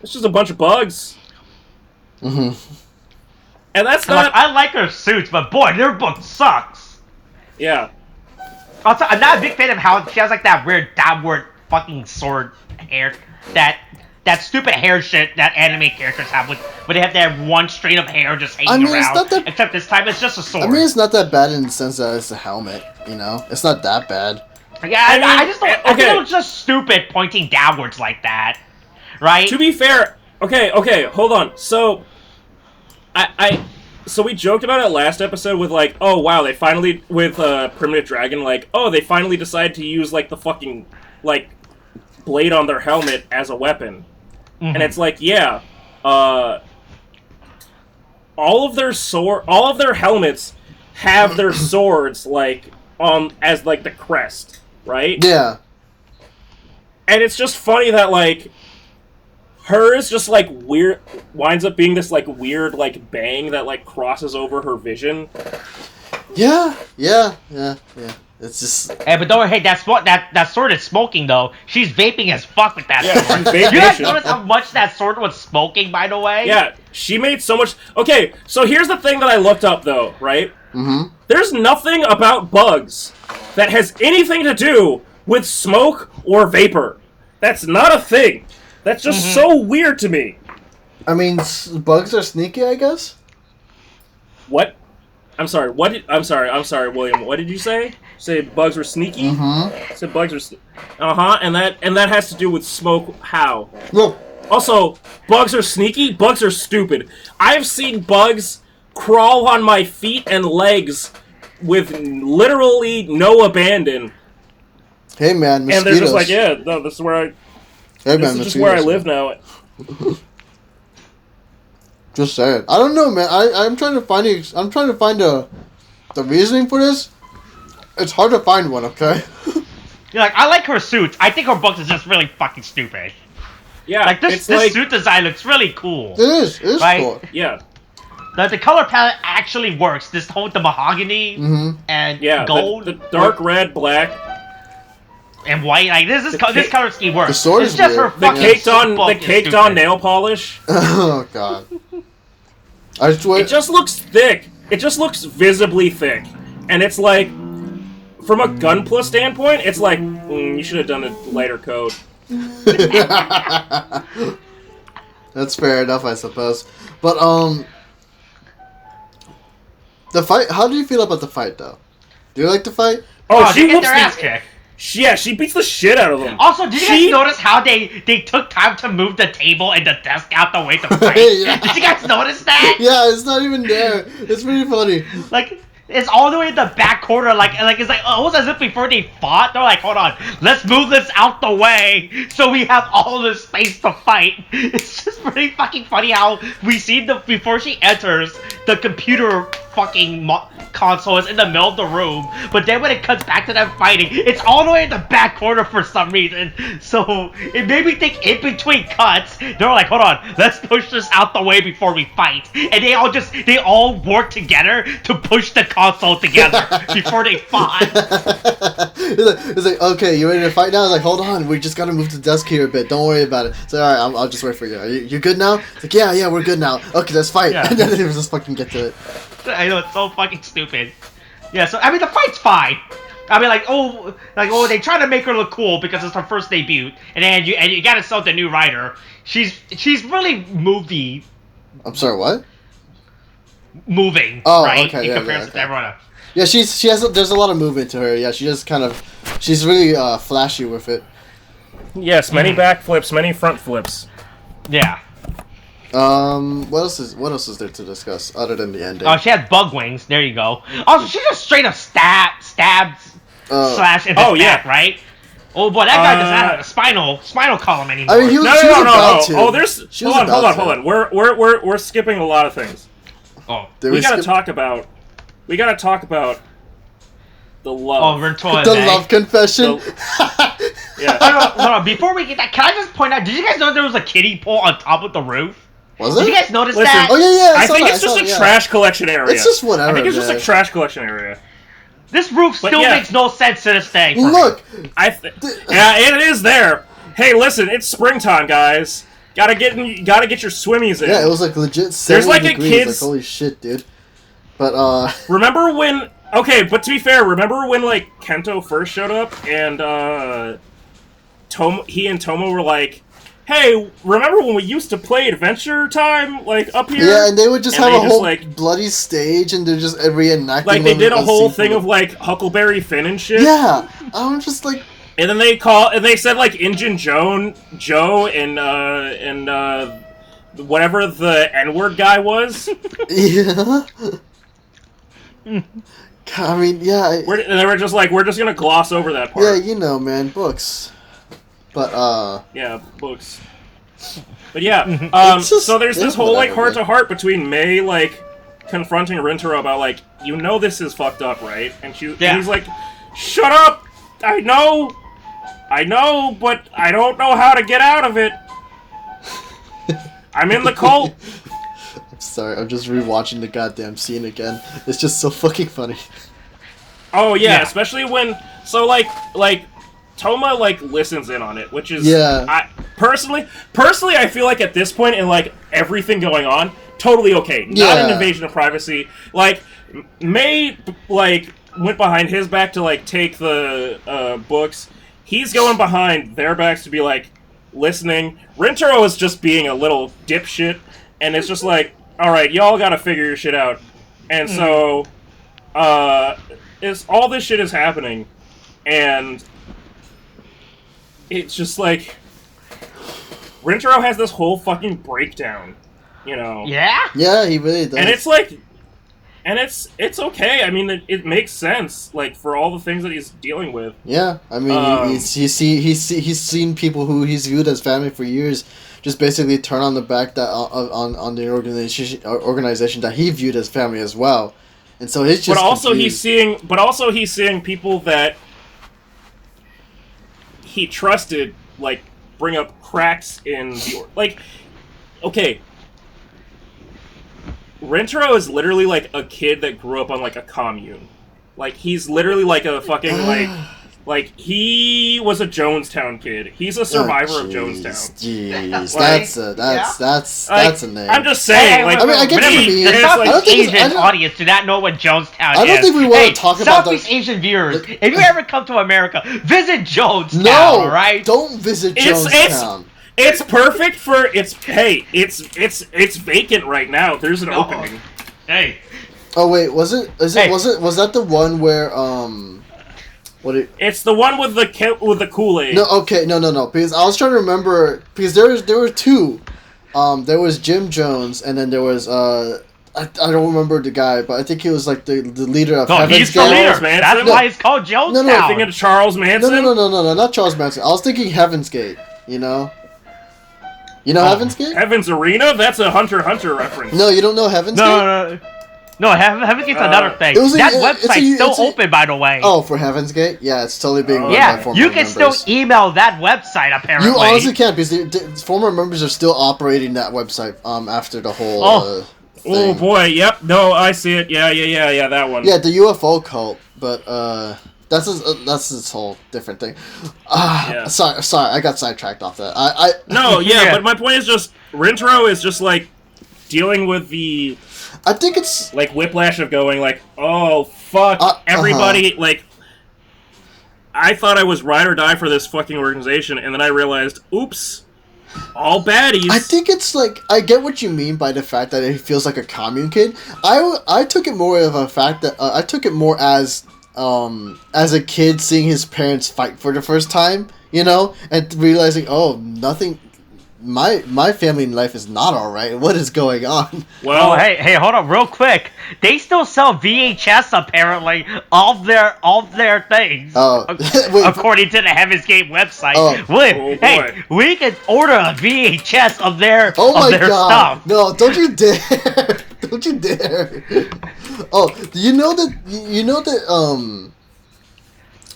It's just a bunch of bugs. And that's not. I like her suits, but boy, their book sucks. Yeah. Also, I'm not a big fan of how she has like that weird downward fucking sword hair. That stupid hair shit that anime characters have when they have that one strand of hair just hanging around. Except this time it's just a sword. I mean, it's not that bad in the sense that it's a helmet, you know? It's not that bad. Yeah, I just don't... I think it was just stupid pointing downwards like that. Right? To be fair... Okay, hold on. So... So we joked about it last episode with like, oh wow, they finally... With Primitive Dragon, like, oh, they finally decided to use like the fucking... like... blade on their helmet as a weapon. And it's like, yeah, all of their helmets have their swords like as like the crest, right? Yeah. And it's just funny that like hers just like weird winds up being this like weird like bang that like crosses over her vision. Yeah. It's just. Hey, but don't worry. Hey, that sword is smoking though. She's vaping as fuck with that sword. You guys notice how much that sword was smoking, by the way? Yeah, she made so much. Okay, so here's the thing that I looked up though, right? There's nothing about bugs that has anything to do with smoke or vapor. That's not a thing. That's just so weird to me. I mean, bugs are sneaky, I guess. What? I'm sorry. I'm sorry, William. What did you say? Say bugs were sneaky? Said bugs were and that has to do with smoke. How? No. Also, bugs are sneaky? Bugs are stupid. I've seen bugs crawl on my feet and legs with literally no abandon. Hey man, mosquitoes. And they're just like, yeah, no, this is where I this is just where I live now. Just saying. I don't know, man. I'm trying to find the reasoning for this. It's hard to find one, okay? You're like, I like her suits. I think her books is just really fucking stupid. Yeah, like this suit design looks really cool. It is right? Cool. Yeah. The color palette actually works. This whole the mahogany and gold, the dark red, black, and white. Like this color scheme works. The sword is just weird. Her the caked on nail polish. Oh god. It just looks thick. it just looks visibly thick, and it's like, from a Gunpla standpoint, it's like, you should have done a lighter coat. That's fair enough, I suppose. But the fight. How do you feel about the fight, though? Do you like the fight? Oh, she get their ass kicked. Yeah, she beats the shit out of them. Also, did you guys notice how they took time to move the table and the desk out the way to fight? Yeah. Did you guys notice that? Yeah, it's not even there. It's pretty funny. Like, it's all the way in the back corner, like it's like almost as if before they fought, they're like, hold on, let's move this out the way so we have all this space to fight. It's just pretty fucking funny how we see before she enters, the computer fucking console is in the middle of the room, but then when it cuts back to them fighting, it's all the way in the back corner for some reason. So it made me think in between cuts, they're like, hold on, let's push this out the way before we fight. And they all work together to push the console together before they fought. It's like, okay, you ready to fight now? It's like, hold on, we just gotta move the desk here a bit. Don't worry about it. It's like, alright, I'll just wait for you. You good now? It's like, yeah, we're good now. Okay, let's fight. Yeah. And then they just fucking get to it. I know, it's so fucking stupid. Yeah, so I mean the fight's fine. I mean, they try to make her look cool because it's her first debut, and then you gotta sell the new rider. She's really movie. I'm sorry, what? Moving. Oh, right? okay, In comparison to everyone else. Yeah, there's a lot of movement to her. Yeah, she's really flashy with it. Yes, many backflips, many front flips. Yeah. What else is there to discuss other than the ending? Oh, she has bug wings. There you go. Also, she just straight up stabs slash in the back, right? Oh boy, that guy does not have a spinal column anymore. I mean, she was about to. Oh, hold on. We're skipping a lot of things. Oh, we gotta talk about the love. Oh, Rentoa. The love confession. Yeah. Hold on. Before we get that, can I just point out? Did you guys know there was a kiddie pool on top of the roof? Was it? Did you guys notice that? Oh yeah. I think it's just a trash collection area. It's just whatever. I think it's just a trash collection area. This roof still makes no sense to this day. Look, yeah, it is there. Hey, listen, it's springtime, guys. Gotta get your swimmies in. Yeah, it was like legit 70 There's like degrees. a kid's. Like, holy shit, dude. But remember when? Okay, but to be fair, remember when like Kento first showed up and he and Tomo were like, hey, remember when we used to play Adventure Time, like, up here? Yeah, and they would just have a whole like, bloody stage, and they're just reenacting. Like, they did a whole thing of, like, Huckleberry Finn and shit. Yeah, I'm just like... And then they said, like, Injun Joe and whatever the N-word guy was. Yeah. I mean, yeah. And they were just like, we're just gonna gloss over that part. Yeah, you know, man, books. But, yeah, books. But yeah, so there's this whole, like, heart-to-heart between Mei, like, confronting Rintaro about, like, you know this is fucked up, right? And he's like, shut up! I know, but I don't know how to get out of it. I'm in the cult. I'm sorry, I'm just rewatching the goddamn scene again. It's just so fucking funny. Oh, yeah. Especially when, so, like, Toma, like, listens in on it, which is... Yeah. Personally, I feel like at this point in, like, everything going on, totally okay. Not an invasion of privacy. Like, Mei, like, went behind his back to, like, take the books. He's going behind their backs to be, like, listening. Rintaro is just being a little dipshit, and it's just like, alright, y'all gotta figure your shit out. And so, all this shit is happening, and... It's just like Rintaro has this whole fucking breakdown, you know. Yeah? Yeah, he really does. And it's like, it's okay. I mean, it makes sense, like, for all the things that he's dealing with. Yeah, I mean, he's seen people who he's viewed as family for years just basically turn on the back that on the organization that he viewed as family as well, and so it's just. But also he's seeing people that he trusted, like, bring up cracks in the... Like, okay. Rintaro is literally, like, a kid that grew up on, like, a commune. Like, he's literally, like, a fucking, like... Like, he was a Jonestown kid. He's a survivor of Jonestown. Jeez, Like, that's a name. I'm just saying. Like, I mean, I get what you mean. The Southeast Asian audience do not know what Jonestown is. I don't think we want to talk about Southeast Asian viewers. If you ever come to America, visit Jonestown. No, all right? Don't visit Jonestown. It's perfect for it's vacant right now. There's an opening. Hey. Oh wait, was that the one where It's the one with the Kool-Aid. No, okay, no. Because I was trying to remember because there were two. There was Jim Jones and then there was I don't remember the guy, but I think he was like the leader of Heaven's he's Gate. the leader. That's why it's called Jonestown. No. I'm thinking of Charles Manson. No, not Charles Manson. I was thinking Heaven's Gate. You know Heaven's Gate? Heaven's Arena? That's a Hunter x Hunter reference. No, you don't know Heaven's Gate? No, Heaven's Gate's another thing. That website's still open, by the way. Oh, for Heaven's Gate? Yeah, it's totally being run by former you can members. still email that website, apparently. You honestly can, because the former members are still operating that website after the whole thing. Oh boy, yep. No, I see it. Yeah, that one. Yeah, the UFO cult, but that's this whole different thing. Sorry, I got sidetracked off that. But my point is just Rintaro is just like dealing with the I think it's like whiplash of going like, oh fuck, everybody like I thought I was ride or die for this fucking organization, and then I realized, oops, all baddies. I think it's like I get what you mean by the fact that it feels like a commune kid. I took it more of a fact that I took it more as a kid seeing his parents fight for the first time, and realizing, oh, nothing. My family in life is not all right. What is going on? Well, hey, hold on, real quick. They still sell VHS apparently of their things. According to the Heaven's Gate website. We can order a VHS of their stuff. No, don't you dare! Don't you dare! Oh, you know that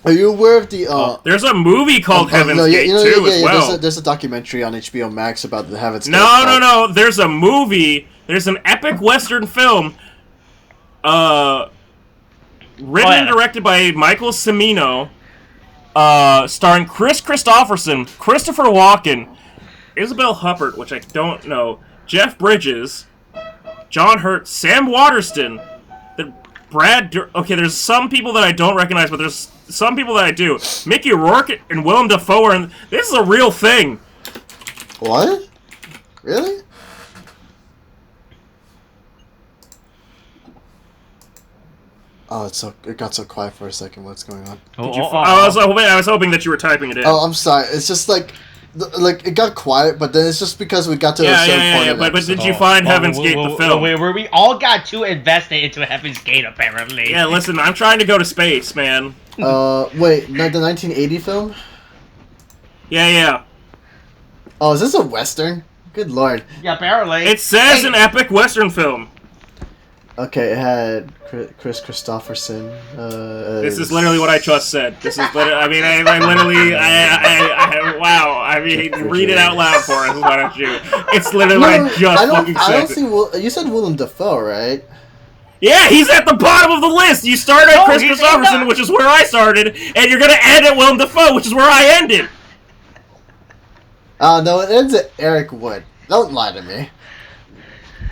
are you aware of the there's a movie called Heaven's Gate too as well. There's a documentary on HBO Max about the Heaven's Gate. No. There's a movie. There's an epic Western film written and directed by Michael Cimino, starring Chris Christopherson, Christopher Walken, Isabel Huppert, which I don't know, Jeff Bridges, John Hurt, Sam Waterston, okay, there's some people that I don't recognize, but there's some people that I do. Mickey Rourke and Willem Dafoe are in... This is a real thing. What? Really? Oh, it got so quiet for a second. What's going on? I was hoping that you were typing it in. Oh, I'm sorry. It's just like it got quiet, but then it's just because we got to a certain point. But did you find Heaven's Gate the film? Where we all got too invested into Heaven's Gate, apparently. Yeah, listen, I'm trying to go to space, man. Wait, the 1980 film? Yeah. Oh, is this a Western? Good lord. Yeah, apparently. It says an epic Western film. Okay, it had Chris Christopherson. This is literally what I just said. This is literally, I mean, I literally, wow. I mean, read it out loud for us, why don't you? It's literally what I just fucking said. I don't see, you said Willem Dafoe, right? Yeah, he's at the bottom of the list. You started at Chris Christopherson, which is where I started, and you're gonna end at Willem Dafoe, which is where I ended. No, it ends at Eric Wood. Don't lie to me.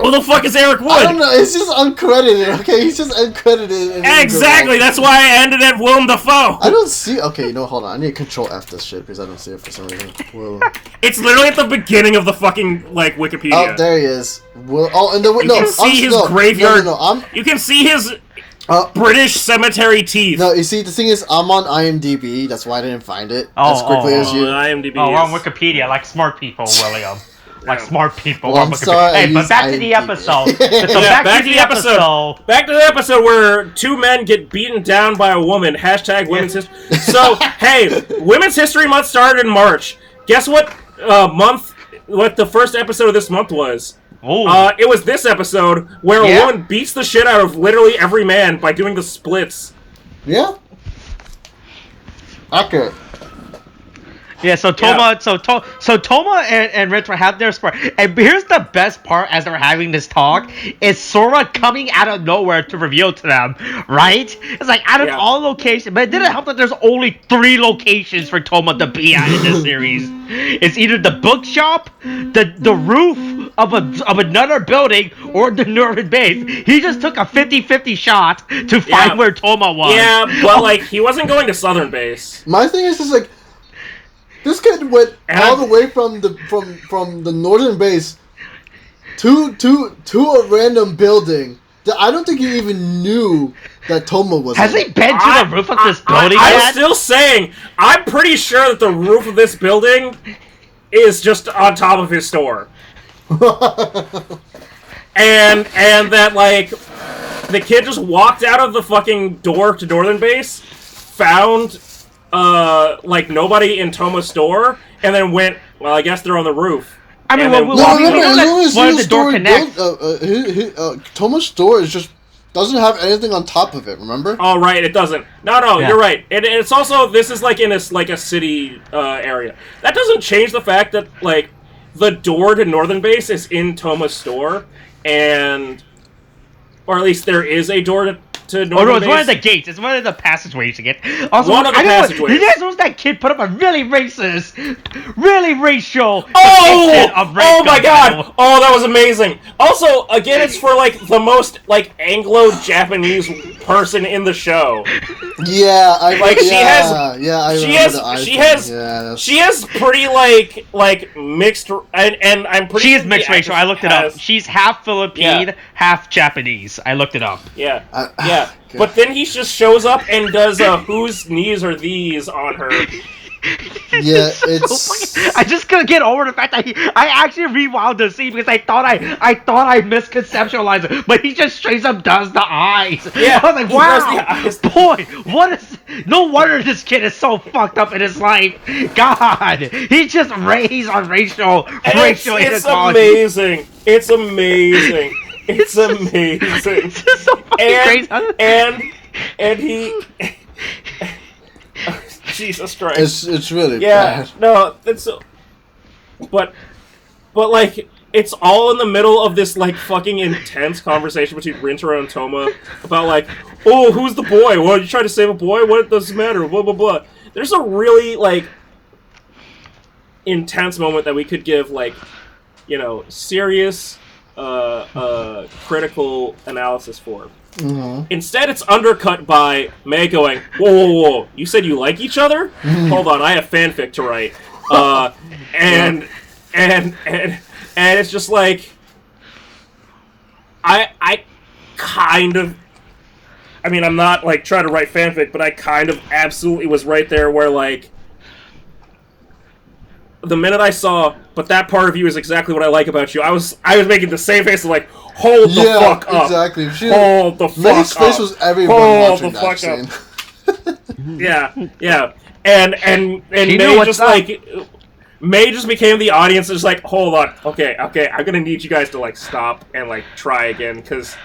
Who the fuck is Eric Wood? I don't know. It's just uncredited. Okay, he's just uncredited. Exactly. That's why I ended at Willem Dafoe. I don't see. Okay, hold on. I need to Control F this shit because I don't see it for some reason. It's literally at the beginning of the fucking Wikipedia. Oh, there he is. And you can see his graveyard. You can see his British cemetery teeth. No, you see, the thing is, I'm on IMDb. That's why I didn't find it as quickly as you. IMDb. We're on Wikipedia, like smart people, William. Like smart people. Well, I'm sorry, hey, but back to the episode. Back to the episode. Back to the episode where two men get beaten down by a woman. Hashtag Women's History. So, hey, Women's History Month started in March. Guess what what the first episode of this month was? It was this episode where a woman beats the shit out of literally every man by doing the splits. Yeah. Accurate. Yeah, so Toma, so Toma and Rentaro have their spar, and here's the best part as they're having this talk is Sora coming out of nowhere to reveal to them, right? It's like out of all locations, but it didn't help that there's only 3 locations for Toma to be at in this series. It's either the bookshop, the roof of another building, or the northern base. He just took a 50-50 shot to find where Toma was. Yeah, but like he wasn't going to southern base. My thing is just like this kid went all the way from the northern base to a random building that I don't think he even knew that Toma was. Has he been to the roof of this building I'm yet? still saying, I'm pretty sure that the roof of this building is just on top of his store. and that, like, the kid just walked out of the fucking door to Northern Base, found, like, nobody in Toma's store, and then went, well, I guess they're on the roof. I mean, the door connects. Toma's store is just doesn't have anything on top of it. Remember? Oh right, it doesn't. No, you're right. And it's also this is like in a city area. That doesn't change the fact that like the door to Northern Base is in Toma's store, and or at least there is a door to Northern Base. It's one of the gates. It's one of the passageways to get. Also, one of the passageways. You guys notice that kid put up a really racist, really racial. Oh my god! Oh, that was amazing. Also, again, it's for like the most like Anglo-Japanese person in the show. Yeah, She has pretty like mixed, and I'm pretty. She is mixed racial. I looked it up. She's half Philippine, half Japanese. I looked it up. Yeah. But then he just shows up and does whose knees are these on her. Yeah, it's. I just couldn't get over the fact that I actually rewound the scene because I thought I misconceptualized it, but he just straight up does the eyes. Yeah, I was like, wow, boy, what is? No wonder this kid is so fucked up in his life. God, he just raised on racial inequality. It's amazing. It's amazing. It's amazing. It's just so fucking crazy. And he. Jesus Christ! It's really bad. No, it's. But like it's all in the middle of this like fucking intense conversation between Rintaro and Toma about like, oh, who's the boy? Well, you trying to save a boy? What does it matter? Blah blah blah. There's a really like intense moment that we could give like, serious, critical analysis for. Mm-hmm. Instead, it's undercut by May going, whoa, you said you like each other? Hold on, I have fanfic to write. And it's just like, I kind of, I mean, I'm not, like, trying to write fanfic, but I kind of absolutely was right there where, like, the minute I saw, but that part of you is exactly what I like about you, I was making the same face of, like, hold the fuck up. Exactly. Hold the fuck up. May's face was everyone watching that scene. Yeah. And May just, like, May just became the audience and just like, hold on, okay, I'm gonna need you guys to, like, stop and, like, try again, because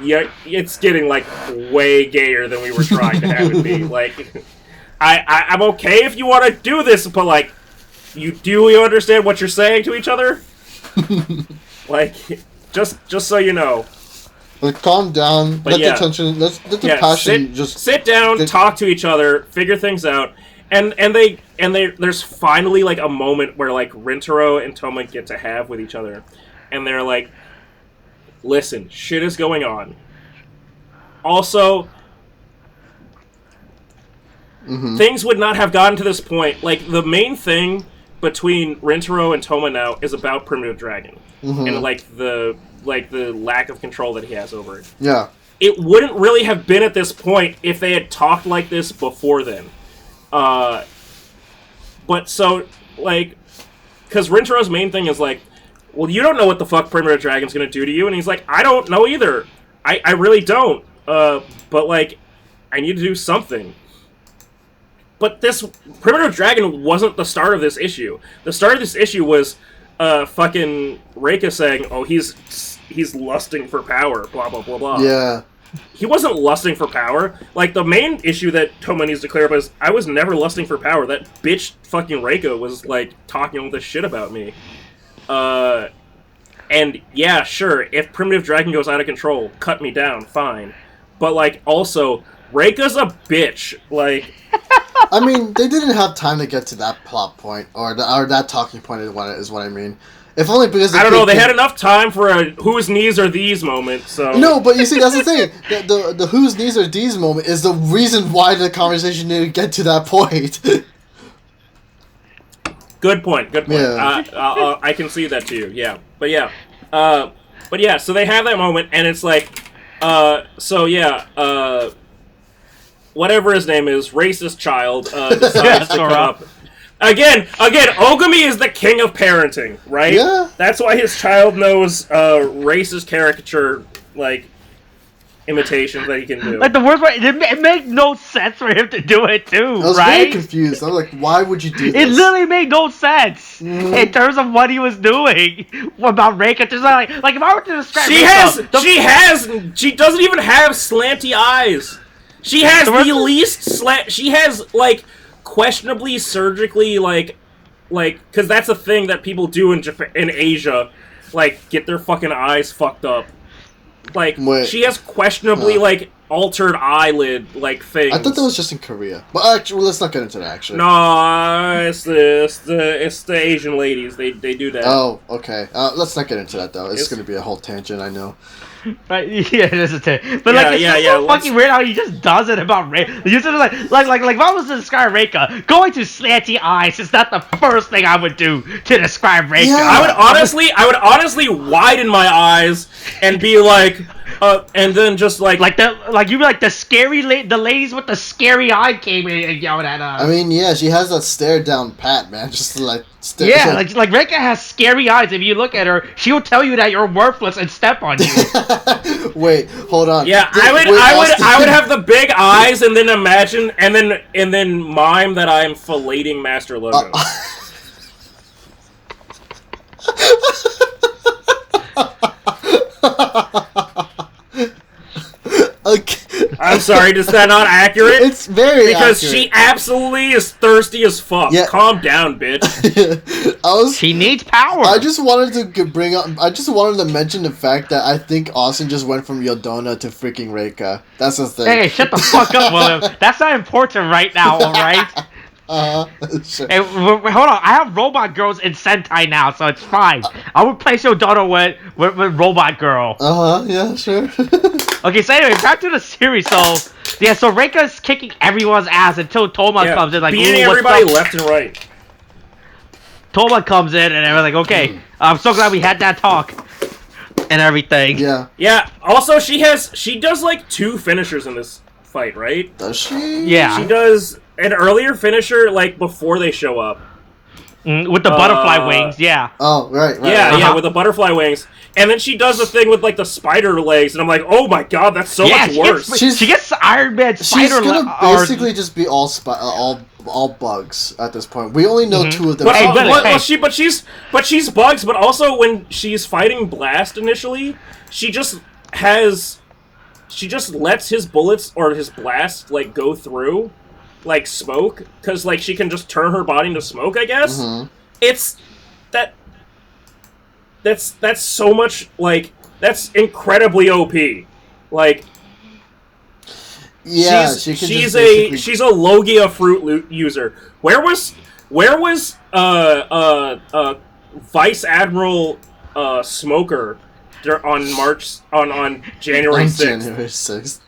it's getting, like, way gayer than we were trying to have it be. Like, I'm okay if you want to do this, but, like, you understand what you're saying to each other? Like, just so you know. Like, calm down, let the tension, let the passion sit down, talk to each other, figure things out, and there's finally like a moment where like Rintaro and Toma get to have with each other, and they're like, listen, shit is going on. Also, things would not have gotten to this point. Like, the main thing between Rintaro and Toma now is about Primitive Dragon, and like the lack of control that he has over it. Yeah. It wouldn't really have been at this point if they had talked like this before then. But so, like, because Rintaro's main thing is like, well, you don't know what the fuck Primitive Dragon's gonna do to you, and he's like, I don't know either. I really don't. But like, I need to do something. But this Primitive Dragon wasn't the start of this issue. The start of this issue was fucking Reika saying, oh, he's lusting for power, blah, blah, blah, blah. Yeah. he wasn't lusting for power. Like, the main issue that Toma needs to clear up is I was never lusting for power. That bitch fucking Reiko was, like, talking all this shit about me. And, yeah, sure, if Primitive Dragon goes out of control, cut me down, fine. But, like, also, Reika's a bitch. Like... I mean, they didn't have time to get to that plot point, or that talking point is what I mean. If only because I don't know, they had enough time for a whose knees are these moment, so... No, but you see, that's the thing. The whose knees are these moment is the reason why the conversation didn't get to that point. Good point. Yeah. I can see that too, yeah. But yeah, so they have that moment, and it's like, whatever his name is, racist child, decides to come up. Again, Ogami is the king of parenting, right? Yeah. That's why his child knows racist caricature, like, imitations that he can do. Like, the worst part, it made no sense for him to do it, too, right? I was very confused. I was like, why would you do this? It literally made no sense in terms of what he was doing about Reika. Just like if I were to describe she doesn't even have slanty eyes. She has the least she has, like, questionably surgically, like, because that's a thing that people do in Japan, in Asia, like, get their fucking eyes fucked up. Like, she has questionably, like, altered eyelid, like, things. I thought that was just in Korea. But actually, let's not get into that, actually. No, it's the Asian ladies. They do that. Oh, okay. Let's not get into that, though. It's going to be a whole tangent, I know. Right? Yeah, it is a tangent. But, like, it's so fucking weird how he just does it about Reika. You just like if I was to describe Reika, going to slanty eyes is not the first thing I would do to describe Reika. Yeah. I would honestly widen my eyes and be like, and then just like you'd be like the scary the ladies with the scary eye came in and yelled at us. I mean, yeah, she has that stare down pat, man. Just like stare. Yeah, like Reika has scary eyes. If you look at her, she will tell you that you're worthless and step on you. Wait, hold on. Yeah, I would have the big eyes and then imagine and then mime that I'm filleting Master Logo. Okay. I'm sorry, is that not accurate? It's very because accurate. She absolutely is thirsty as fuck. Yeah. Calm down, bitch. She needs power. I just wanted to bring up. I just wanted to mention the fact that I think Austin just went from Yodona to freaking Reika. That's the thing. Hey, shut the fuck up, William. That's not important right now, all right? Sure. Hey, hold on. I have Robot Girls in Sentai now, so it's fine. I would place Yodona with Robot Girl. Yeah, sure. Okay, so anyway, back to the series. So Reika's kicking everyone's ass until Toma comes in, like, beating everybody left and right. Toma comes in, and they're like, okay, I'm so glad we had that talk and everything. Yeah. Yeah. Also, she does like 2 finishers in this fight, right? Does she? Yeah. She does an earlier finisher, like, before they show up. With the butterfly wings, yeah. Oh, right. Yeah, with the butterfly wings. And then she does the thing with, like, the spider legs, and I'm like, oh my god, that's so much worse. She gets Iron Man spider legs. She's gonna basically just be all bugs at this point. We only know 2 of them. But she's bugs, but also when she's fighting Blast initially, she just lets his bullets, or his blast, like, go through, like, smoke, because, like, she can just turn her body into smoke, I guess. It's that's so much, like, that's incredibly OP. Like, yeah, she's a Logia fruit user. Where was Vice Admiral Smoker on January 6th? January 6th.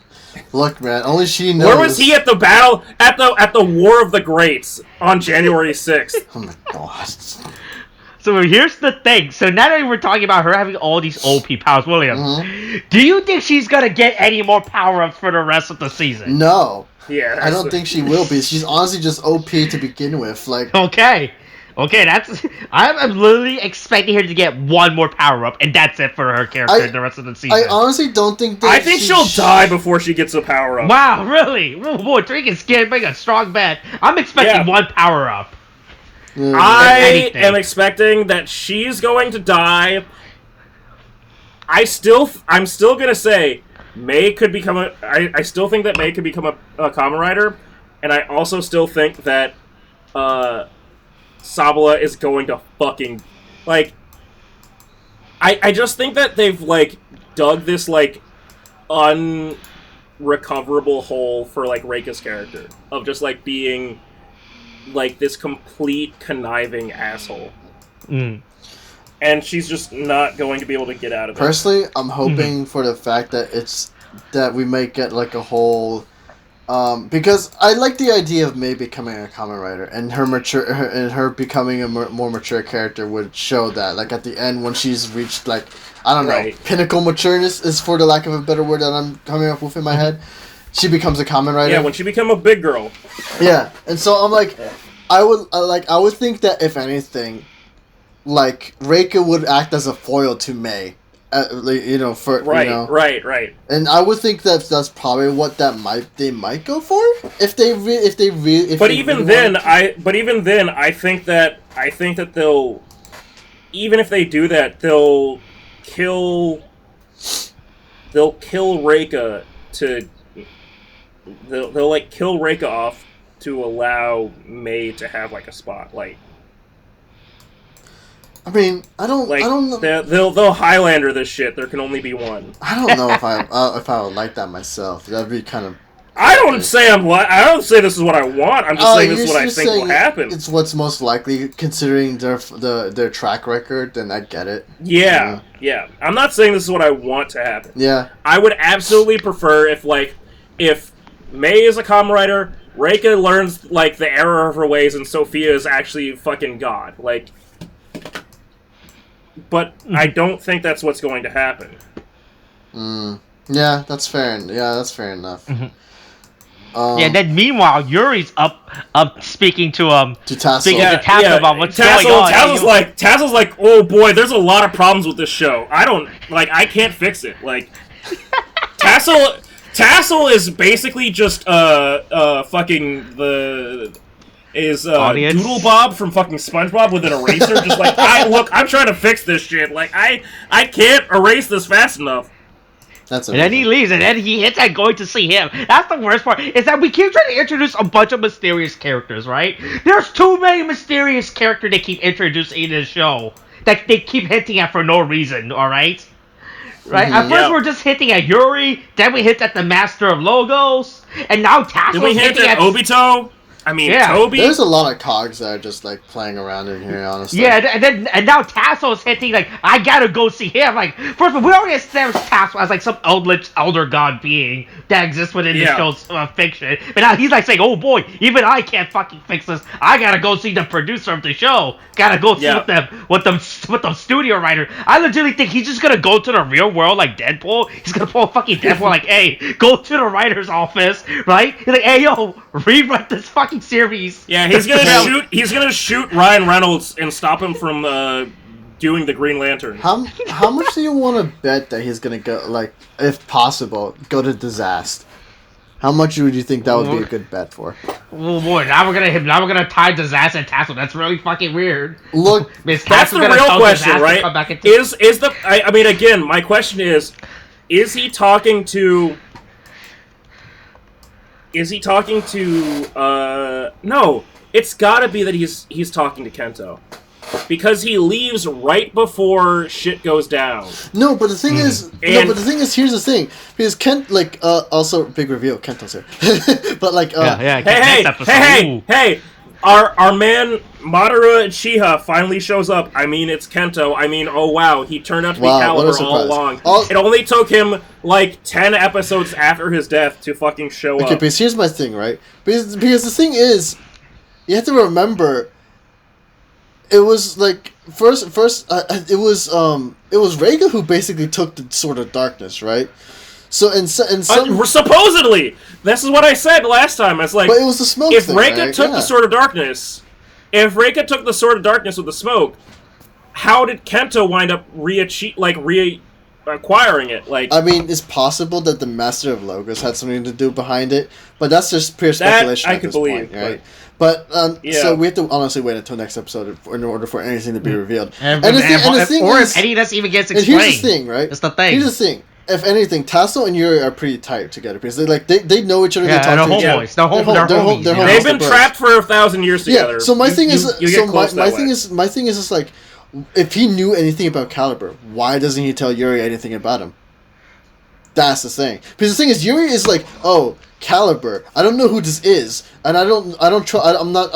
Look, man, only she knows. Where was he at the battle at the War of the Greats on January 6th? Oh my god. So here's the thing. So now that we're talking about her having all these OP powers, William, do you think she's gonna get any more power-ups for the rest of the season? No. Yeah. I don't think she will be. She's honestly just OP to begin with. Like. Okay, I'm literally expecting her to get 1 more power-up, and that's it for her character in the rest of the season. I honestly don't think that I think she'll die before she gets a power-up. Wow, really? Oh boy, Tariq is scared, make a strong bet. I'm expecting 1 power-up. I am expecting that she's going to die. I'm still gonna say May could become a... I still think that May could become a Kamen Rider, and I also still think that Sabala is going to fucking... Like, I just think that they've, like, dug this, like, unrecoverable hole for, like, Reika's character. Of just, like, being, like, this complete conniving asshole. Mm. And she's just not going to be able to get out of it. Personally, I'm hoping for the fact that we might get like a whole, because I like the idea of May becoming a Kamen Rider, and her becoming a more mature character would show that. Like at the end when she's reached like, I don't know, pinnacle matureness is for the lack of a better word that I'm coming up with in my head. She becomes a Kamen Rider. Yeah, when she become a big girl. Yeah, and so I'm like, I would think that if anything, like Reika would act as a foil to May, you know, for right, you know. right. And I would think that's probably what they might go for if they really. But even then, I think that they'll, even if they do that, they'll kill Reika to. They'll like kill Reika off to allow May to have like a spotlight. I mean, I don't know. They'll Highlander this shit. There can only be one. I don't know if I would like that myself. That'd be kind of. I don't say this is what I want. I'm just saying this is what I think will happen. It's what's most likely considering their track record. Then I get it. Yeah. I'm not saying this is what I want to happen. Yeah. I would absolutely prefer if May is a Kamen Rider, Reika learns like the error of her ways, and Sophia is actually fucking God. Like. But I don't think that's what's going to happen. Yeah, that's fair. Yeah, that's fair enough. Yeah. Then meanwhile, Yuri's up speaking to Tassel. Speaking to Tassel about what's going on. Tassel's like, oh boy, there's a lot of problems with this show. I can't fix it. Like, Tassel is basically just fucking Doodle Bob from fucking SpongeBob with an eraser, just like, I'm trying to fix this shit. Like, I can't erase this fast enough. That's and then he leaves, and then he hits at going to see him. That's the worst part, is that we keep trying to introduce a bunch of mysterious characters, right? There's too many mysterious characters they keep introducing in this show that they keep hinting at for no reason, alright? Right? At first we're just hinting at Yuri, then we hint at the Master of Logos, and now Tassel's hinting at Obito. I mean, Toby. There's a lot of cogs that are just like playing around in here, honestly. Yeah, and now Tassel's hinting like, I gotta go see him. Like, first of all, we already established Tassel as like some elder god being that exists within the show's fiction. But now he's like saying, "Oh boy, even I can't fucking fix this. I gotta go see the producer of the show. Gotta go see with them studio writer." I legitimately think he's just gonna go to the real world like Deadpool. He's gonna pull fucking Deadpool like, "Hey, go to the writer's office, right?" He's like, "Hey, yo, rewrite this fucking series." Yeah, he's gonna shoot Ryan Reynolds and stop him from doing the Green Lantern. How much do you want to bet that he's gonna go, like, if possible, go to Disaster? How much would you think that would be a good bet for? Oh boy, now we're gonna tie Disaster and Tassel. That's really fucking weird. Look, that's the real question, right? I mean, again, my question is he talking to? No, it's gotta be that he's talking to Kento. Because he leaves right before shit goes down. No, but the thing is, here's the thing. Because Kent, like, also, big reveal, Kento's here. But, like, hey, our man, Madara Uchiha, finally shows up. I mean, it's Kento. I mean, oh wow, he turned out to be Caliber all along. It only took him, like, 10 episodes after his death to fucking show up. Okay, because here's my thing, right? Because the thing is, you have to remember, it was like it was Reika who basically took the Sword of Darkness, right? So supposedly, this is what I said last time. It's like, but it was the smoke. If Reika took the Sword of Darkness, with the smoke, how did Kento wind up acquiring it? Like, I mean, it's possible that the Master of Logos had something to do behind it, but that's just pure speculation at this point, right? But so we have to honestly wait until next episode in order for anything to be revealed. Or if any of this even gets explained. And here's the thing, right? That's the thing. Here's the thing. if anything, Tassel and Yuri are pretty tight together because they know each other. Yeah, they talk to each other. They're homies. They've been trapped for 1,000 years together. Yeah. So my thing is, my thing is just like, if he knew anything about Caliber, why doesn't he tell Yuri anything about him? That's the thing. Because the thing is, Yuri is like, oh, Caliber. I don't know who this is, and I'm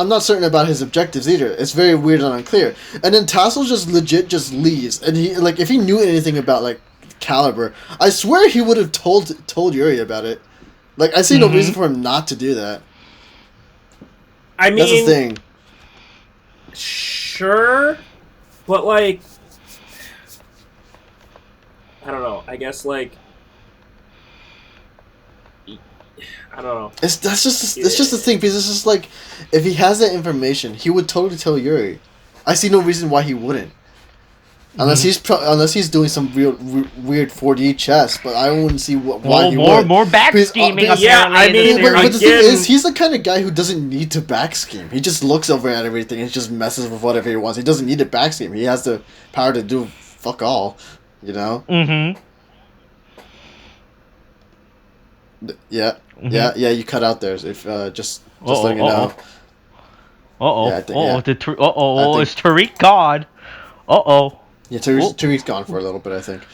not certain about his objectives either. It's very weird and unclear. And then Tassel just legit just leaves, and he like if he knew anything about like Caliber, I swear he would have told Yuri about it. Like I see no reason for him not to do that. I mean, that's the thing. Sure, but like, I don't know. I guess like. I don't know. It's just the thing because it's just like if he has that information, he would totally tell Yuri. I see no reason why he wouldn't, unless he's doing some real weird 4D chess. But I wouldn't see why he would. More back scheming. Yeah, I mean, but the thing is, he's the kind of guy who doesn't need to back scheme. He just looks over at everything and just messes with whatever he wants. He doesn't need to back scheme. He has the power to do fuck all. You know. Mm-hmm. Yeah. Mm-hmm. Yeah, you cut out there. If just letting you know. Is Tariq gone? Yeah, Tariq's gone for a little bit, I think.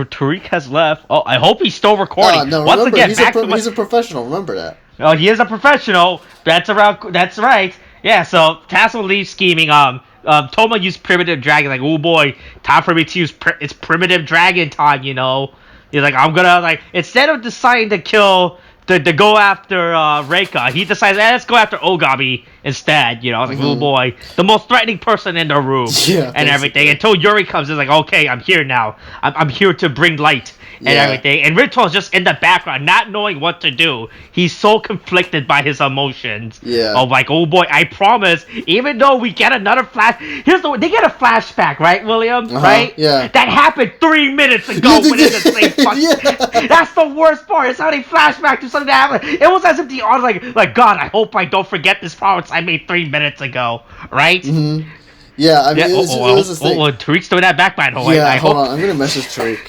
Tariq has left. Oh, I hope he's still recording. No, once remember, again, he's a professional. Remember that. Oh, he is a professional. That's right. Yeah. So Tassel leaves scheming. Toma used primitive dragon. Like, oh boy, time for me to use it's primitive dragon time. You know. He's like, I'm gonna, like, instead of deciding to kill, to go after Reika, he decides, let's go after Ogami instead, you know. I was like, oh boy, the most threatening person in the room and everything. Until Yuri comes in, like, okay, I'm here now. I'm here to bring light and everything. And Rito's just in the background, not knowing what to do. He's so conflicted by his emotions. Yeah. Of like, oh boy, I promise, even though we get another they get a flashback, right, William? Right? Yeah. That happened 3 minutes ago within the same fucking... That's the worst part. It's how they flashback to something that happened. It was as if the audience like, God, I hope I don't forget this promise I made 3 minutes ago. Right? Mm-hmm. Yeah, I mean, it was a thing. Tariq's doing that back hold on. I'm gonna message Tariq.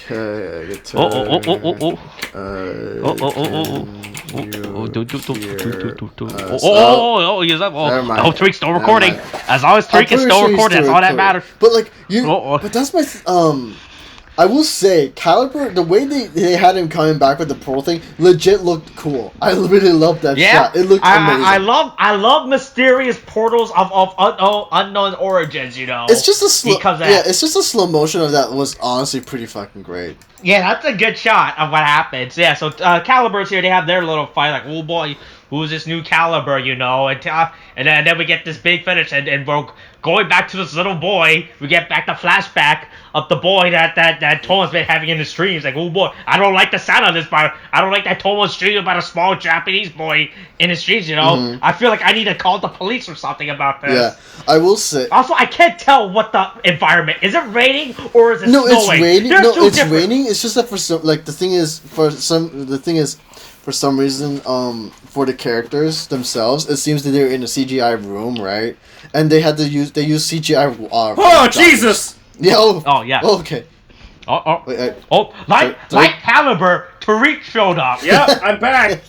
I hope Tariq's still recording. As long as Tariq is still recording, that's all that matters. But like but that's my I will say, Caliber, the way they had him coming back with the portal thing, legit looked cool. I really loved that shot. It looked amazing. I love mysterious portals of unknown origins. You know, it's just it's just a slow motion of that was honestly pretty fucking great. Yeah, that's a good shot of what happens. Yeah, so Caliber's here. They have their little fight. Like, oh boy, who's this new Caliber? You know, and then we get this big finish, and we're going back to this little boy. We get back the flashback of the boy that Tomo's been having in the streams. Like, oh boy, I don't like the sound of this, but I don't like that Tomo's streaming about a small Japanese boy in the streets, you know? I feel like I need to call the police or something about this. Yeah, I will say. Also, I can't tell what the environment is. It raining or is it snowing? It's raining. It's raining. It's just that for some reason, for the characters themselves, it seems that they're in a CGI room, right? And they use CGI. Oh Jesus! Yeah. Oh yeah. Oh, okay. Like Caliber, Tariq showed up. Yeah, I'm back.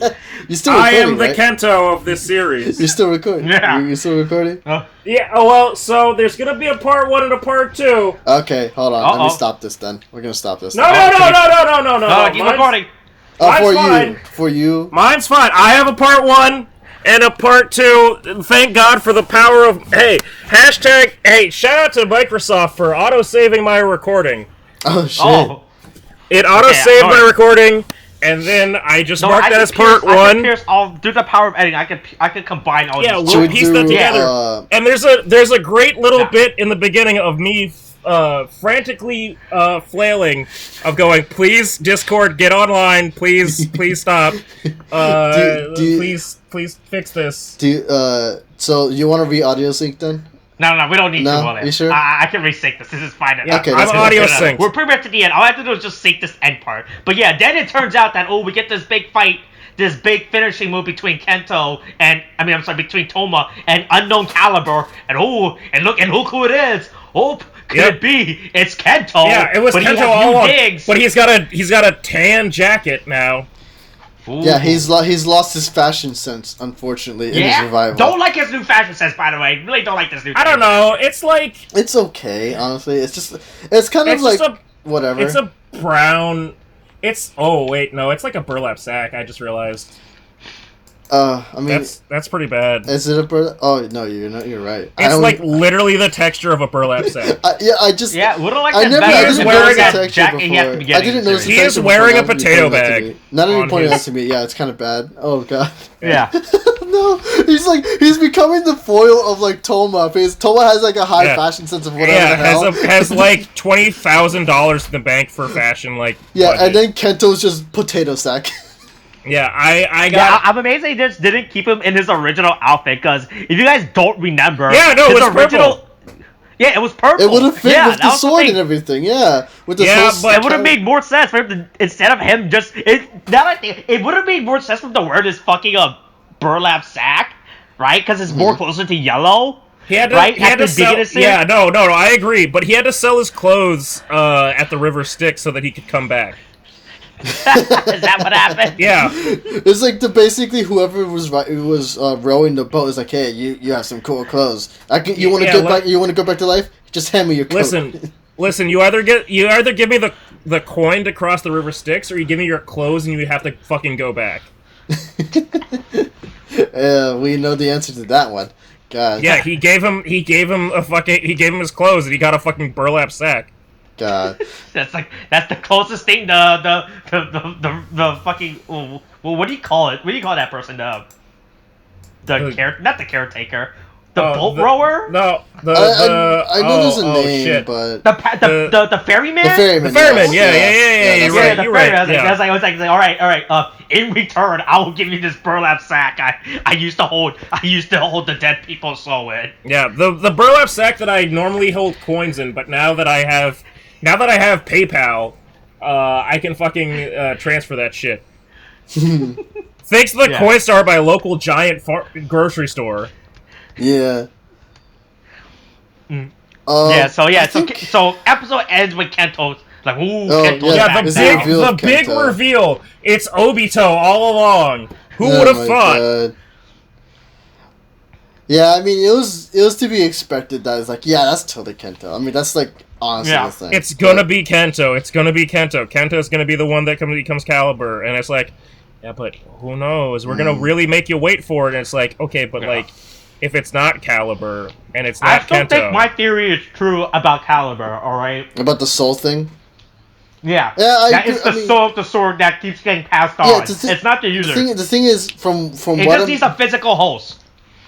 You're still recording, I am the right? Kento of this series. You're still recording. Yeah. You're still recording. Yeah. Oh well. So there's gonna be a part 1 and a part 2. Okay, hold on. Let me stop this then. We're gonna stop this. No. Keep recording. For you. Mine's fine. I have a part 1 and a part 2. Thank God for the power of... Hey, shout out to Microsoft for auto-saving my recording. Oh, shit. It auto-saved my recording, and then I just marked that as part 1. I'll do the power of editing. I could combine all these. Yeah, we'll piece that together. And there's a great little bit in the beginning of me frantically flailing, of going, please Discord, get online, please stop, please fix this. So you want to re-audio sync then? No, we don't need to. William. You sure? I can resync this. This is fine. Yeah, okay, I'm audio synced. We're pretty much at the end. All I have to do is just sync this end part. But yeah, then it turns out that we get this big fight, this big finishing move between Kento between Toma and unknown Caliber, and look who it is. Oh, could it be it's Kento? Yeah, it was Kento all along. But he's got a tan jacket now. Ooh. Yeah, he's lost his fashion sense, unfortunately, in his revival. Don't like his new fashion sense, by the way. Really don't like this new. I don't know. It's like it's okay, honestly. It's kind of like whatever. It's a brown. It's it's like a burlap sack. I just realized. I mean, that's pretty bad. Is it a burlap? Oh no, you're right. It's like literally the texture of a burlap sack. Would've liked this. I didn't notice. He is wearing a potato bag. Not even pointing out to me. Yeah, it's kind of bad. Oh god. Yeah. No, he's becoming the foil of like Toma. Because Toma has like a high fashion sense of whatever the hell. Has like $20,000 in the bank for fashion. Like and then Kento's just potato sack. Yeah, I'm amazed they just didn't keep him in his original outfit, because if you guys don't remember... Yeah, no, it was purple. Yeah, it was purple. It would have fit with the sword and everything, with the but it would have made more sense for him to, instead of him just... It would have made more sense for him to wear this fucking burlap sack, right? Because it's more closer to yellow. He had to sell... Yeah, no, I agree. But he had to sell his clothes at the River Styx so that he could come back. Is that what happened? Yeah. It's like basically whoever was rowing the boat is like, hey, you have some cool clothes. You want to get back? You want to go back to life? Just hand me your coat. Listen. You either give me the coin to cross the River Styx, or you give me your clothes and you have to fucking go back. We know the answer to that one. God. Yeah, he gave him his clothes and he got a fucking burlap sack. God. That's the closest thing the fucking what do you call it? What do you call that person? Not the caretaker. The boat rower? No, I know there's a name, but the ferryman. The ferryman. Yeah. You're right. I was like, all right. In return, I will give you this burlap sack. I used to hold the dead people's soul in. Yeah, the burlap sack that I normally hold coins in, but now that I have PayPal, I can fucking transfer that shit. Thanks to the Coinstar by a local giant grocery store. Yeah. So episode ends with Kento's like, ooh, Kento's back. The big reveal. It's Obito all along. Who would have thought? God. Yeah, I mean, it was to be expected that it's like, that's totally Kento. I mean, that's like honestly the thing. It's gonna be Kento. Kento's gonna be the one that becomes Caliber, and it's like, yeah, but who knows? We're gonna really make you wait for it. And it's like, okay, but like, if it's not Caliber and it's not Kento, I still think my theory is true about Caliber. All right, about the soul thing. Yeah, it's the soul of the sword that keeps getting passed on. It's not the user. The thing is, from it what just needs a physical host.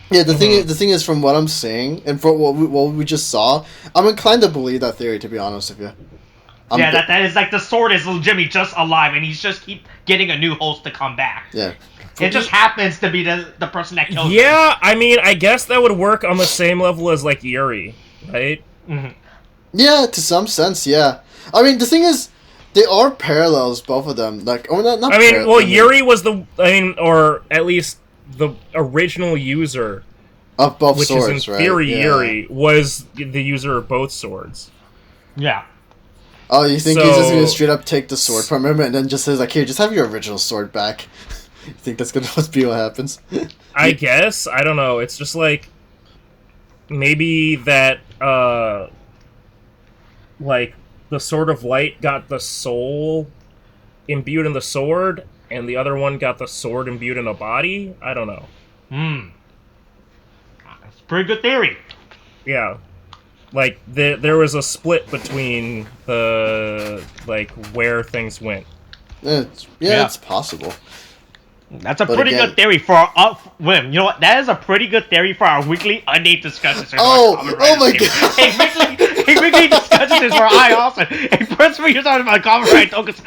Yeah, the thing is, from what I'm saying and from what we just saw, I'm inclined to believe that theory. To be honest with you. That is like the sword is legitimately just alive, and he's just keep getting a new host to come back. Yeah. It just happens to be the person that kills him. Yeah, I mean, I guess that would work on the same level as like Yuri, right? Mm-hmm. Yeah, to some sense, yeah. I mean, the thing is, they are parallels, both of them. Like, not. I mean, well, Yuri was or at least the original user of both which swords, is in theory right? Yuri was the user of both swords. Yeah. Oh, you think he's just gonna straight up take the sword from him and then just says like, "Here, just have your original sword back"? You think that's gonna be what happens? I guess. I don't know. It's just like maybe that like the Sword of Light got the soul imbued in the sword, and the other one got the sword imbued in a body? I don't know. That's a pretty good theory. Yeah. Like, there was a split between the, like, where things went. It's possible. That's a pretty good theory for our... William, you know what? That is a pretty good theory for our weekly unnamed discussions. Oh my god! Hey, weekly discussions is where I also... Hey, personally, you're talking about Kamen Rider Tokus.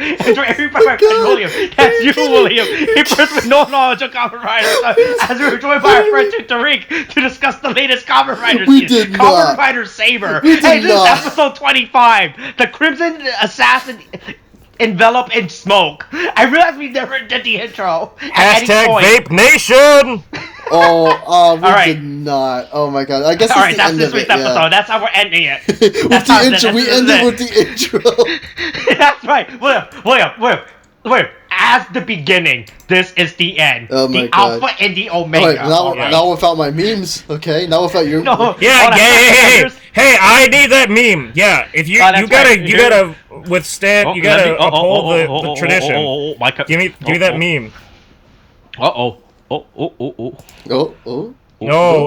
William, that's you, William. Hey, personally, no knowledge of Kamen Rider. As we were joined by our friend Tariq to discuss the latest Kamen Rider series. Kamen Rider Saber. Hey, this is episode 25. The Crimson Assassin... envelop in smoke. I realized we never did the intro. Hashtag Vape Nation! We did not. Oh my god. I guess all right, that's this week's episode. Yeah. That's how we're ending it. With the intro. We ended with the intro. That's right. William. As the beginning, this is the end. Oh my the god. Alpha and the Omega. Now without my memes, okay? Now without your... No. Yeah, hey, I need that meme. Yeah, if you gotta withstand, you gotta uphold the tradition. Give me that meme. No,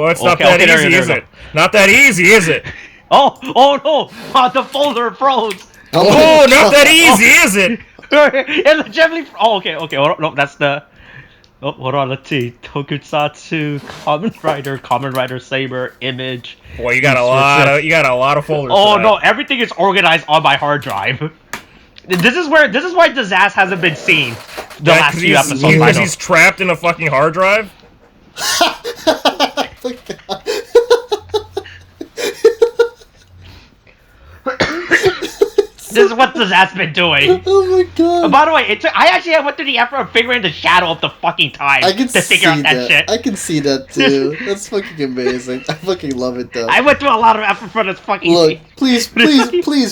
it's not that easy, is it? Not that easy, is it? Oh no! The folder froze. Oh, not that easy, is it? It legitimately. Oh, okay. No, that's the. Oh, hold on. Let's see. Tokusatsu, Kamen Rider Saber, image. Boy, you got a lot of folders. Oh no, everything is organized on my hard drive. This is why Disaster hasn't been seen the last few episodes. Because he's trapped in a fucking hard drive. This is what Disaster's been doing. Oh my god. By the way, I went through the effort of figuring the shadow of the fucking time to figure out that shit. I can see that too. That's fucking amazing. I fucking love it though. I went through a lot of effort for this fucking Look, please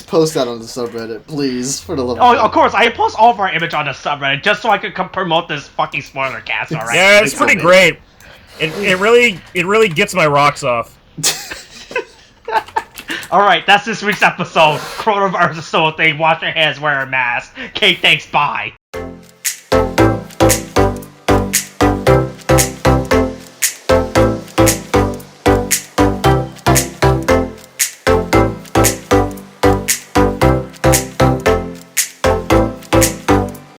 post that on the subreddit. Please, for the love of God. God. Of course, I post all of our image on the subreddit just so I could promote this fucking spoiler cast, alright? Yeah, it's pretty great. It really gets my rocks off. Alright, that's this week's episode. Coronavirus is still a thing. Wash your hands, wear a mask. Okay, thanks, bye.